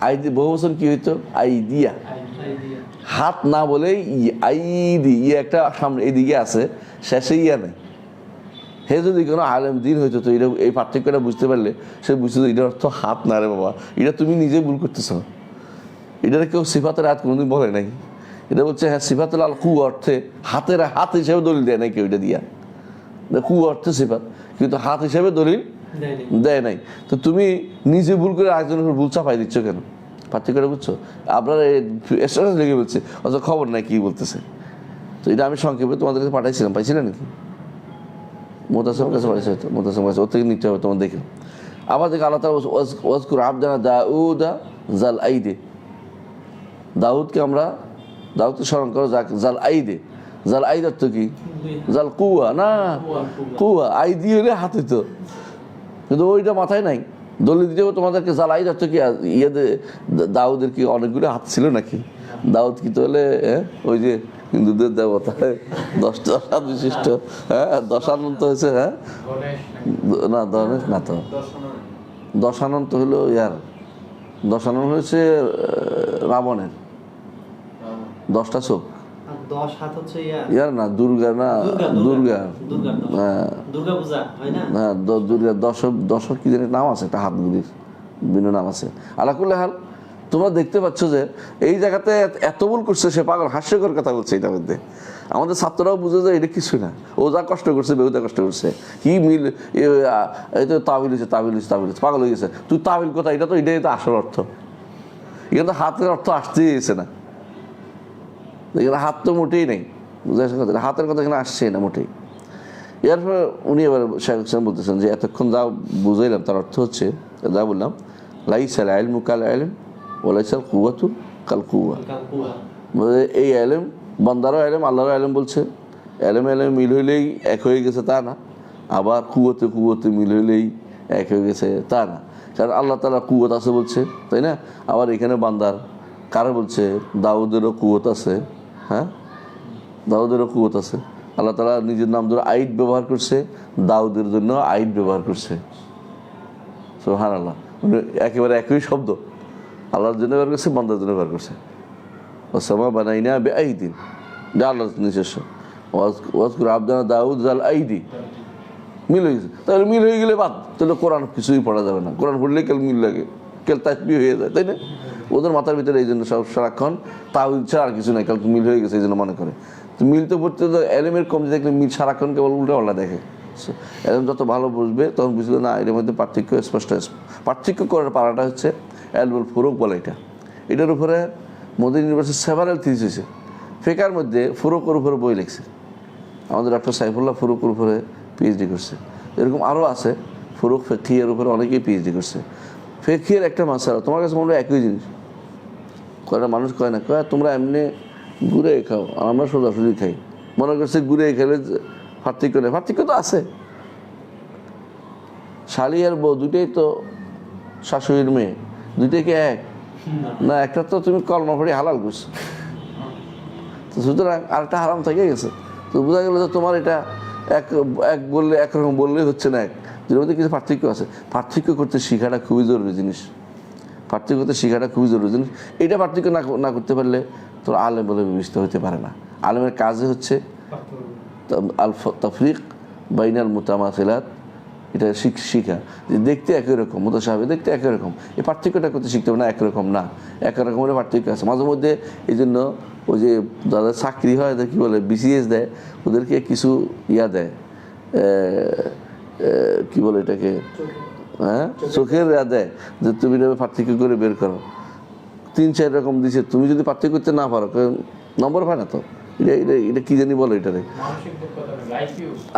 Speaker 1: আইদি বহু বছর কি হইতো আইদিয়া, হাত না বলে আইদি, ইয়ে একটা সামনে এদিকে আছে, শেষে ইয়া নেই। হে যদি কোনো আলেম দিন হইতো তো এটা এই পার্থক্যটা বুঝতে পারলে সে বুঝতে এটার অর্থ হাত না রে বাবা, এটা তুমি নিজে ভুল করতেছ। এটার কেউ সিফাতের হাত কোনোদিন বলে নাই। এটা বলছে হ্যাঁ সিফাতুল আল কু অর্থে হাতের হাত হিসেবে দলিল দেয় নাই কেউ এটা দিয়া, কু অর্থে সিফাত, কিন্তু হাত হিসেবে দলিল দেয় নাই। তো তুমি নিজে ভুল করে আরেকজনের উপর ভুল চাপাই দিচ্ছ কেন? পার্থক্যটা বুঝছো? আপনারা এক্সট্রা লেগে বলছে অত খবর নাই কি বলতেছে। তো এটা আমি সংক্ষেপে তোমাদের কাছে পাঠাইছিলাম, পাইছিলেন নাকি? মোতাসেমের কাছে পাঠাইছে, হয়তো মোতাসেমের কাছে, ওর থেকে নিতে হবে তোমার দেখে। আবার দেখে আল্লাহ তাআলা ওয়াজকুর আবদানা দাউদা জাল আইদে, দাউদকে আমরা দাউদকে স্মরণ করো জাল আইদে। জাল আইদ অর্থ কি? জাল কুয়া না, কুয়া আইদি হলে হাতে তো, কিন্তু ওইটা মাথায় নাই। দলিল দিতে হবে তোমাদেরকে। জাল আইদ অর্থ কি? ইয়েতে দাউদের কি অনেকগুলো হাত ছিল নাকি? দাউদ কি তাহলে ওই যে হিন্দুদের দেবতা 10টা হাত বিশিষ্ট, হ্যাঁ দশানন্ত হয়েছে, হ্যাঁ না গণেশ না তো, দশানন্ত হলো ইয়ার, দশানন হয়েছে রাবণের 10টা চোখ।
Speaker 2: 10 হাত হচ্ছে
Speaker 1: ইয়ার না দুর্গা, না দুর্গা, হ্যাঁ
Speaker 2: দুর্গা পূজা হয় না,
Speaker 1: হ্যাঁ দুর্গা দশক কি জানি নাম আছে, একটা হাতগুলির বিভিন্ন নাম আছে। আলাকুল্লা হাল তোমরা দেখতে পাচ্ছ যে এই জায়গাতে এত ভুল করছে, সে পাগল হাস্যকর কথা বলছে। এটার মধ্যে আমাদের ছাত্ররাও বুঝে যায় এটা কিছু না, ও যা কষ্ট করছে বেহুদা কষ্ট করছে, কি মিল এই তো তাবিল হয়েছে, তাবিল হয়েছে, তাবিল হয়েছে, পাগল হয়ে গেছে। তুই তাবিল কথা, এটা তো এটাই তো আসল অর্থ। এখানে তো হাতের অর্থ আসতেই গেছে না, এখানে হাত তো মোটেই নেই, বুঝে আসে কথা, হাতের কথা এখানে আসছেই না মোটেই। এরপরে উনি এবার শাইখ হোসেন বলতেছেন যে এতক্ষণ যা বুঝাইলাম তার অর্থ হচ্ছে, যা বললাম লাইসাল ইলমু কাল ইলম ওয়ালাইসাল কুওয়াতু কাল কুওয়া। এই ইলম বান্দারও ইলম আল্লাহরও ইলম বলছে, ইলম মিল হইলেই এক হয়ে গেছে তা না, আবার কুওয়াতে মিল হইলেই এক হয়ে গেছে তা না। কারণ আল্লাহ তাআলা কুওয়াত আছে বলছে, তাই না? আবার এখানে বান্দার কারা বলছে দাউদেরও কুওয়াত আছে, হ্যাঁ দাউদেরও কুওয়াত আছে। আল্লাহ তাআলা নিজের নাম ধরে আইদ ব্যবহার করছে, দাউদের জন্য আইদ ব্যবহার করছে। সুবহানাল্লাহ, একেবারে একই শব্দ আল্লাহর জন্য ব্যবহার করছে, বান্দার জন্য ব্যবহার করছে। ওয়াসামা বানাইনা বিআইদিন, যা আল্লাহর নিজস্ব। ওয়াজকুর আবদানা দাউদ জাল আইদি, মিল হয়ে গেছে। তাহলে মিল হয়ে গেলে বাদ, তাহলে কোরআন কিছুই পড়া যাবে না। কোরআন পড়লে কেল মিল লাগে, কেল তাসবিহ হয়ে যায়, তাই না? ওদের মাথার ভিতরে এই জন্য সব সারাক্ষণ তাওহীদ ছাড়া আর কিছু নাই, কাল মিল হয়ে গেছে এই জন্য মনে করে। তো মিল তো পড়তে তো এলেমের কম দেখলে মিল সারাক্ষণ কেবল উল্টা পাল্টা দেখে। এলেম যত ভালো বুঝবে তখন বুঝলে না এর মধ্যে পার্থক্য স্পষ্ট। পার্থক্য করার পারাটা হচ্ছে এলবুল ফুরুক বলে, এটার উপরে মদিনা ইউনিভার্সিটি সেভারাল থিস হয়েছে। ফেকার মধ্যে ফুরুকের উপরে বই লিখছে, আমাদের ডক্টর সাইফুল্লাহ ফুরুকের উপরে পিএইচডি করছে। এরকম আরও আছে ফুরুক ফেকিয়ের উপরে অনেকেই পিএইচডি করছে। ফেকিয়ের একটা মাসালা তোমার কাছে মনে হয় একই জিনিস, কয়টা মানুষ কয় না, কয় তোমরা এমনি ঘুরে খাও আর আমরা সোজাসুজি খাই, মনে করছে ঘুরে খেলে পার্থক্য নেই। পার্থক্য তো আছে, শালি আর বউ দুটোই তো শাশুড়ির মেয়ে, দুটোই কি এক? না, একটা তো তুমি কলমা পড়ে হালাল করছো, তো সুতরাং আরেকটা হারাম থেকে গেছে। তো বোঝা গেল যে তোমার এটা এক এক বললে একরকম বললেই হচ্ছে না, এক দুটোর মধ্যে কিছু পার্থক্য আছে। পার্থক্য করতে শেখাটা খুবই জরুরি জিনিস, পার্থক্য করতে শেখাটা খুবই জরুরি জিনিস। এটা পার্থক্য না করতে পারলে তোর আলেম বলে বিবেচিত হতে পারে না। আলেমের কাজে হচ্ছে আল তাফরিক বাইনাল মুতামাসিলাত, এটা শিখা যে দেখতে একই রকম, মুতাশাবিহ দেখতে একই রকম, এই পার্থক্যটা করতে শিখতে হবে না, একরকম না, এক রকমের পার্থক্য আছে মাঝে মধ্যে। এই জন্য ওই যে যাদের চাকরি হয় ওদের কী বলে বিসিএস দেয়, ওদেরকে কিছু ইয়া দেয়, কি বলে এটাকে, হ্যাঁ চোখের ইয়া দেয় যে তুমি এটা পার্থক্য করে বের করো। 3-4 রকম দিছে, তুমি যদি পার্থক্য করতে না পারো নম্বর পায় না তো। এটা কি জানি বলো এটারে,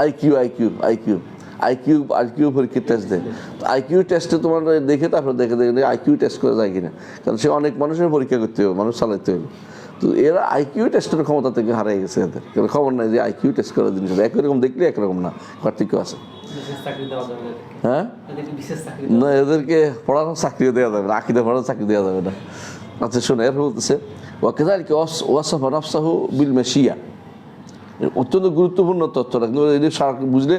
Speaker 1: IQ IQ IQ IQ IQ পরীক্ষার টেস্ট দেয়। তো আইকিউ টেস্টে তোমার দেখে তারপরে দেখে আইকিউ টেস্ট করা যায় কিনা, কারণ সে অনেক মানুষের পরীক্ষা করতে হবে, মানুষ চালাতে হবে। তো এরা আইকিউ টেস্টের ক্ষমতা থেকে হারিয়ে গেছে এদের, কারণ খবর নাই যে আইকিউ টেস্ট করার জিনিস একই রকম দেখলে একরকম না, পার্থক্য আছে। হ্যাঁ না, এদেরকে পড়ানোর চাকরিও দেওয়া যাবে না, আকিদা পড়ানোর চাকরি দেওয়া যাবে না। আচ্ছা শোনো, এর বলতেছে ওয়াকাযালিকা ওয়াসাফা নাফসাহু বিল মাশিয়া, অত্যন্ত গুরুত্বপূর্ণ তথ্যটা, কিন্তু এদের সারা বুঝলে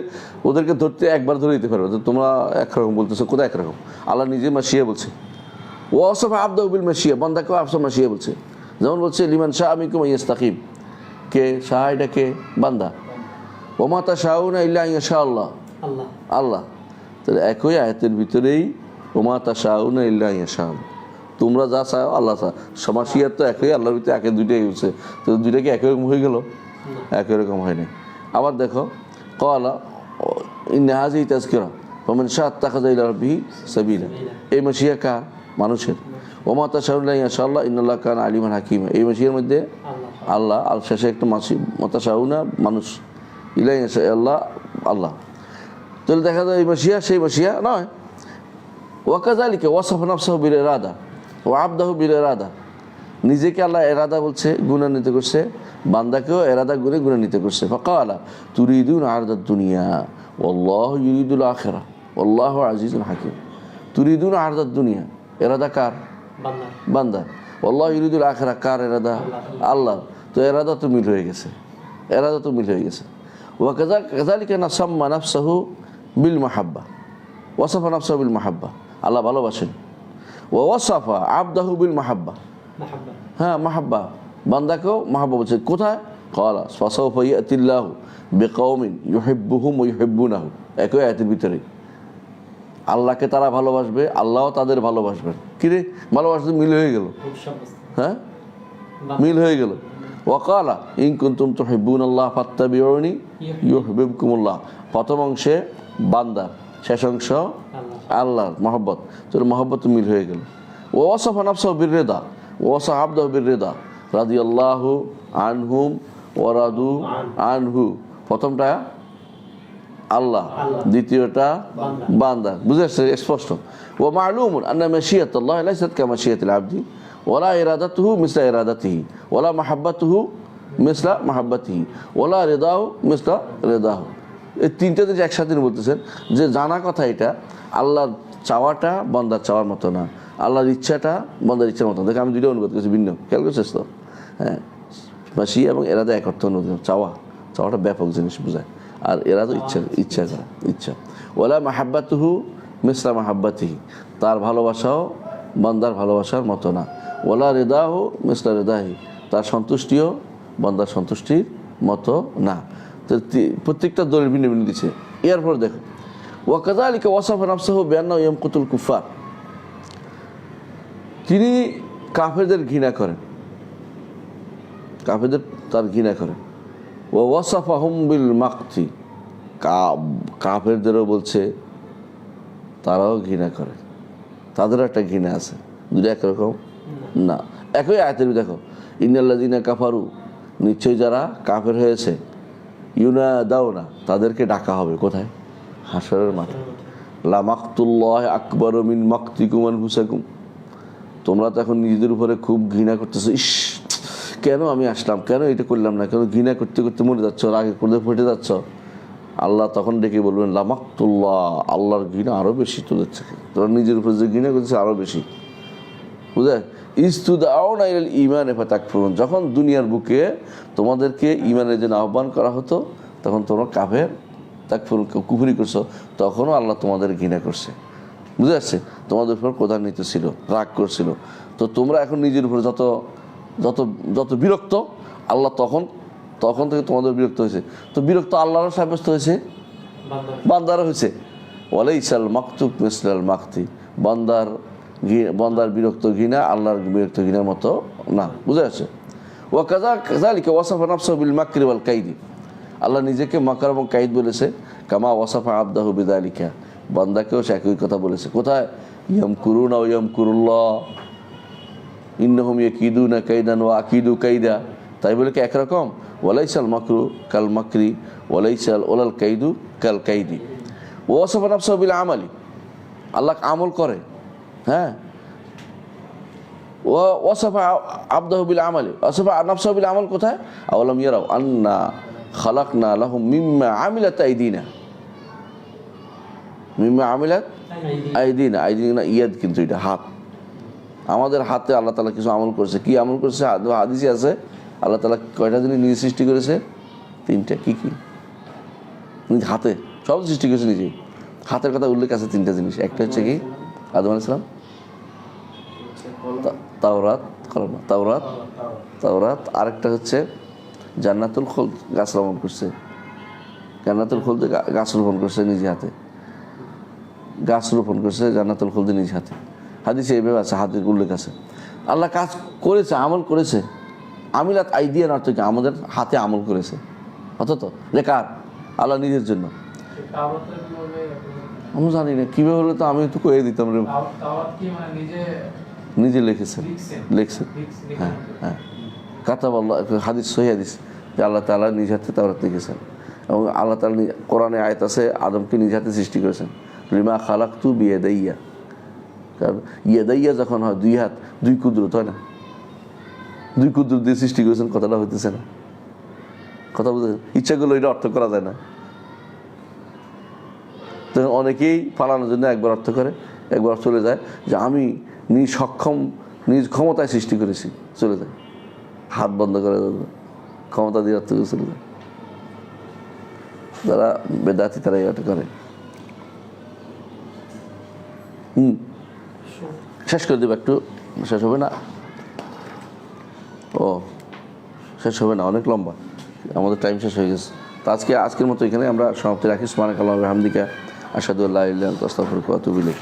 Speaker 1: ওদেরকে ধরতে একবার ধরে দিতে পারবে। তোমরা একরকম বলতেছো, কোথায় একরকম? আল্লাহ নিজে মাশিয়া বলছে, ওয়াসাফা আবদাহু বিল মাশিয়া, বান্দাকেও আফসা মাশিয়া বলছে। যেমন বলছে লিমান শাআ মিনকুম আইয়াস্তাকিম, কে শাহ, এটা কে? বান্দা। ওমা তাশাউনা ইল্লা আইয়াশা আল্লাহ,
Speaker 2: আল্লাহ
Speaker 1: আল্লাহ। তাহলে একই আয়াতের ভিতরেই ওমা তাশাউনা ইল্লা আইয়াশা আল্লাহ, তোমরা যা চাও আল্লাহ চা, সমাসিয়ার তো একই, আল্লাহর ভিতরে একে দুইটাই হচ্ছে, তো দুইটা কি একই রকম হয়ে গেল? একই রকম হয়নি। আবার দেখো ক্বালা ইন্না হাযিহি তাযকিরা ফামান শাআ ইত্তাখাযা ইলা রাব্বিহি সাবিলা, এই মাশিয়া কার? মানুষের। ওমা তাশাউনা ইল্লা আইয়াশা আল্লাহ ইন্নাল্লাহা কানা আলিমান হাকীমা, এই মাশিয়ার মধ্যে আল্লাহ, আর শেষে একটা মাসি মাতাশাউনা মানুষ, ইলা আইয়াশা আল্লাহ আল্লাহ। তাহলে দেখা যায় এই মাশিয়া সেই মাশিয়া নয়। ওয়াকাযালিকা ওয়াসাফা নাফসাহু বিল ইরাদা ওয়া আবদাহু বিল ইরাদা, নিজেকে আল্লাহ এরাদা বলছে, গুণান্বিত করছে, বান্দাকেও এরাদা গুণে গুণান্বিত করছে। ফাকালা তুরিদুনা আরদাদ দুনিয়া ওয়াল্লাহু ইউরিদুল আখিরা ওয়াল্লাহু আজিজুল হাকীম। তুরিদুনা আরদাদ দুনিয়া, এরাদা কার? বান্দা। ওয়াল্লাহু ইউরিদুল আখিরা, কার এরাদা? আল্লাহ। তো এরাদা তো মিল হয়ে গেছে, এরাদা তো মিল হয়ে গেছে। ওয়াকাযালিকা নাসাম্মা নাফসাহু বিল মাহাব্বা, ওয়াসাফা নাফসাহু বিল মাহাব্বা, আল্লাহ ভালোবাসেন। ওয়াসাফা আবদাহু বিল মাহাব্বা, হ্যাঁ মাহাব্বা, বান্দাকেও মাহাব্বা বলছে। কোথায়? ক্বালা ফাসাউফা ইয়াতিল্লাহু বিকওমিন ইউহিব্বুহুম ওয়া ইউহিব্বুনাহু, একই আয়াতের ভিতরে আল্লাহকে তারা ভালোবাসবে, আল্লাহও তাদের ভালোবাসবেন। কিরে ভালোবাসতে মিল হয়ে গেল, হ্যাঁ মিল হয়ে গেল। ওয়াকালা ইন কুনতুম তুহিব্বুনাল্লাহ ফাত্তাবিউনি ইউহিব্বুকুমুল্লাহ, প্রথম অংশে বান্দার, শেষ অংশ আল্লাহর মহব্বত, তোর মহব্বত মিল হয়ে গেল। ওয়াসাফা নাফসাহু বির-রিদা ওয়াসাফা আবদাহু বির-রিদা রাদিয়াল্লাহু আনহুম ওয়া রাদু আনহু, প্রথমটা আল্লাহ, দ্বিতীয়টা বান্দা। বুঝে আসছে স্পষ্ট। ওয়া মা'লুমুন আন্না মাশিয়াতাল্লাহি লাইসাত কামাশিয়াতিল আবদি ওয়ালা ইরাদাতুহু মিসলা ইরাদাতিহি ওয়ালা মাহাব্বাতুহু মিসলা মাহাব্বাতিহি ওয়ালা রিদাহু মিসলা রিদাহু। এই তিনটা জিনিস একসাথে বলতেছেন যে জানা কথা, এটা আল্লাহর চাওয়াটা বান্দার চাওয়ার মতো না, আল্লাহর ইচ্ছাটা বান্দার ইচ্ছার মতো। দেখে আমি দুইটা অনুবাদ করছি ভিন্ন, খেয়াল করছিস তো? হ্যাঁ, মাশিয়া এবং এরাদা এক অর্থ অনুবাদ। চাওয়াটা ব্যাপক জিনিস বোঝায়, আর এরাদা ইচ্ছা করা, ইচ্ছা। ওয়ালা মাহাব্বাতুহু মিসলা মাহাব্বাতিহি, তার ভালোবাসাও বান্দার ভালোবাসার মতো না। ওয়ালা রিদাহু মিসলা রিদাহি, তার সন্তুষ্টিও বান্দার সন্তুষ্টির মতো না। তো প্রত্যেকটা দলের ভিন্ন ভিন্ন দিচ্ছে। এরপর দেখো ওয়াকাযালিকা ওয়াসাফা নাফসাহু বিআন্নাহু ইয়ামকুতুল কুফার, তিনি কাফেরদের ঘৃণা করেন, কাফেরদের তার ঘৃণা করেন। ওয়া ওয়াসাফাহুম বিল মাকতি, কাফেরদেরও বলছে তারাও ঘৃণা করে, তাদেরও একটা ঘৃণা আছে, দুটো একরকম না। একই আয়াতের দেখো ইন্নাল্লাযীনা কাফারু, নিশ্চয়ই যারা কাফের হয়েছে, ইউনাদাউনা, তাদেরকে ডাকা হবে কোথায়? হাশরের মাঠে। লা মাকতুল্লাহি আকবারু মিন মাকতিকুম আনফুসাকুম, তোমরা তো এখন নিজেদের উপরে খুব ঘৃণা করতেছো, ইস কেন আমি আসলাম, কেন এটা করলাম না, কেন ঘৃণা করতে করতে মরে যাচ্ছ, রাগে করে ফেটে যাচ্ছ। আল্লাহ তখন ডেকে বলবেন লা মাকতুল্লাহ, আল্লাহর ঘৃণা আরও বেশি তোদের থেকে, তোরা নিজের উপরে যে ঘৃণা করতেছে আরও বেশি। বুঝলে ইস্তুদাউনা ইলাল ঈমানে ফাতাকফুরুন, যখন দুনিয়ার বুকে তোমাদেরকে ঈমানের জন্য আহ্বান করা হতো তখন তোমরা কাফের তাকফুরুন কুফরি করছো, তখনও আল্লাহ তোমাদের ঘৃণা করছে। বুঝে যাচ্ছে? তোমাদের উপর ক্রোধান্বিত ছিল, রাগ করছিল। তো তোমরা এখন নিজের উপর যত যত যত বিরক্ত, আল্লাহ তখন থেকে তোমাদের বিরক্ত হয়েছে। তো বিরক্ত আল্লাহরও সাব্যস্ত হয়েছে, বান্দারও হয়েছে। ওয়ালাইসাল মাকতুব মিসলাল মাকতি, বান্দার বিরক্ত ঘৃণা আল্লাহর বিরক্ত ঘৃণার মতো না। বুঝে যাচ্ছে? ওয়া কাযালিকা ওয়াসাফা নাফসাহু বিল মাকরি ওয়াল কাইদি, আল্লাহ নিজেকে মাকর এবং কাইদ বলেছে। কামা ওয়াসাফা আবদাহু বিযালিকা, বান্দাকেও সে একই কথা বলেছে। কোথায়? ইয়ামকুরুনা ওয়া ইয়ামকুরুল্লাহ ইন্নাহুম ইয়াকিদুনা কাইদান ওয়া আকিদু কাইদা। তাই বলে কি একরকম? ওয়ালাইসাল মাকরু কাল মাকরি ওয়ালাল কাইদু কাল কাইদি। ওয়াসাফা নাফসাহু বিল আমালি, আল্লাহ আমল করে। হ্যাঁ, ওয়াসাফা আবদাহু বিল আমালি, ওয়াসাফা নাফসাহু বিল আমল কোথায়? আওয়ালাম ইয়ারাউ আন্না খালাকনা লাহুম মিম্মা আমিলাত আইদিনা, মিম্মা আমিলাত আইদিনা, আইদিনা ইয়াদ, কিন্তু এটা হাত। আমাদের হাতে আল্লাহ তাআলা কিছু আমল করেছে। কি আমল করেছে? হাদিসে আছে আল্লাহ তাআলা কয়টা জিনিস নিজে সৃষ্টি করেছে? 3টা। কি কি? নিজে হাতে সব সৃষ্টি করেছে নিজে। হাতের কথা উল্লেখ আছে 3টা জিনিস। একটা হচ্ছে কি? আদম আলাইহিস সালাম, তাওরাত। আরেকটা হচ্ছে জান্নাতুল খুলদ, গাছ রোপণ করছে। জান্নাতুল খুলদে গাছ রোপণ করছে নিজে হাতে, গাছ রোপণ করছে জান্নাতুল খুলদে নিজ হাতে। হাদিসে এইভাবে আছে, হাতের উল্লেখ আছে। আল্লাহ কাজ করেছে, আমল করেছে। আমিলাত আইদিয়ান অর্থ কি? আমাদের হাতে আমল করেছে। অথচ যে কার? আল্লাহ নিজের জন্য। আমি জানি না কীভাবে হলে, তো আমি তো কয়ে দিতাম রে। নিজে লিখেছেন। হ্যাঁ হ্যাঁ, কাতাব আল্লাহ, হাদিস সহিহ হাদিস, যে আল্লাহ তাআলা নিজ হাতে তাওরাত লিখেছেন। এবং আল্লাহ তাআলা কোরআনে আয়াত আছে আদমকে নিজ হাতে সৃষ্টি করেছেন। লিমা খালাকতু বিয়াদাইয়া, কারণ ইয়াদাইয়া যখন হয় দুই হাত, দুই কুদরত হয় না, দুই কুদরত দিয়ে সৃষ্টি করেছেন, কথাটা হইতেছে না? কথা বুঝতে ইচ্ছা করলে এটা অর্থ করা যায় না। তো অনেকেই পালানোর জন্য একবার অর্থ করে, একবার চলে যায় যে আমি নিজ ক্ষমতায় সৃষ্টি করেছি, চলে যায়। হাত বন্ধ করে ক্ষমতা দিয়ে অর্থ করে চলে যায়। যারা বেদাতি তারা এটা করে। শেষ করে দেবো একটু, শেষ হবে না? ও শেষ হবে না, অনেক লম্বা, আমাদের টাইম শেষ হয়ে গেছে। তো আজকের মতো এখানে আমরা সমাপ্তি রাখি। সুবহানাকাল্লাহু ওয়া বিহামদিকা আশহাদু আল্লা ইলাহা ইল্লা আনতা আস্তাগফিরুকা ওয়া আতুবু ইলাইক।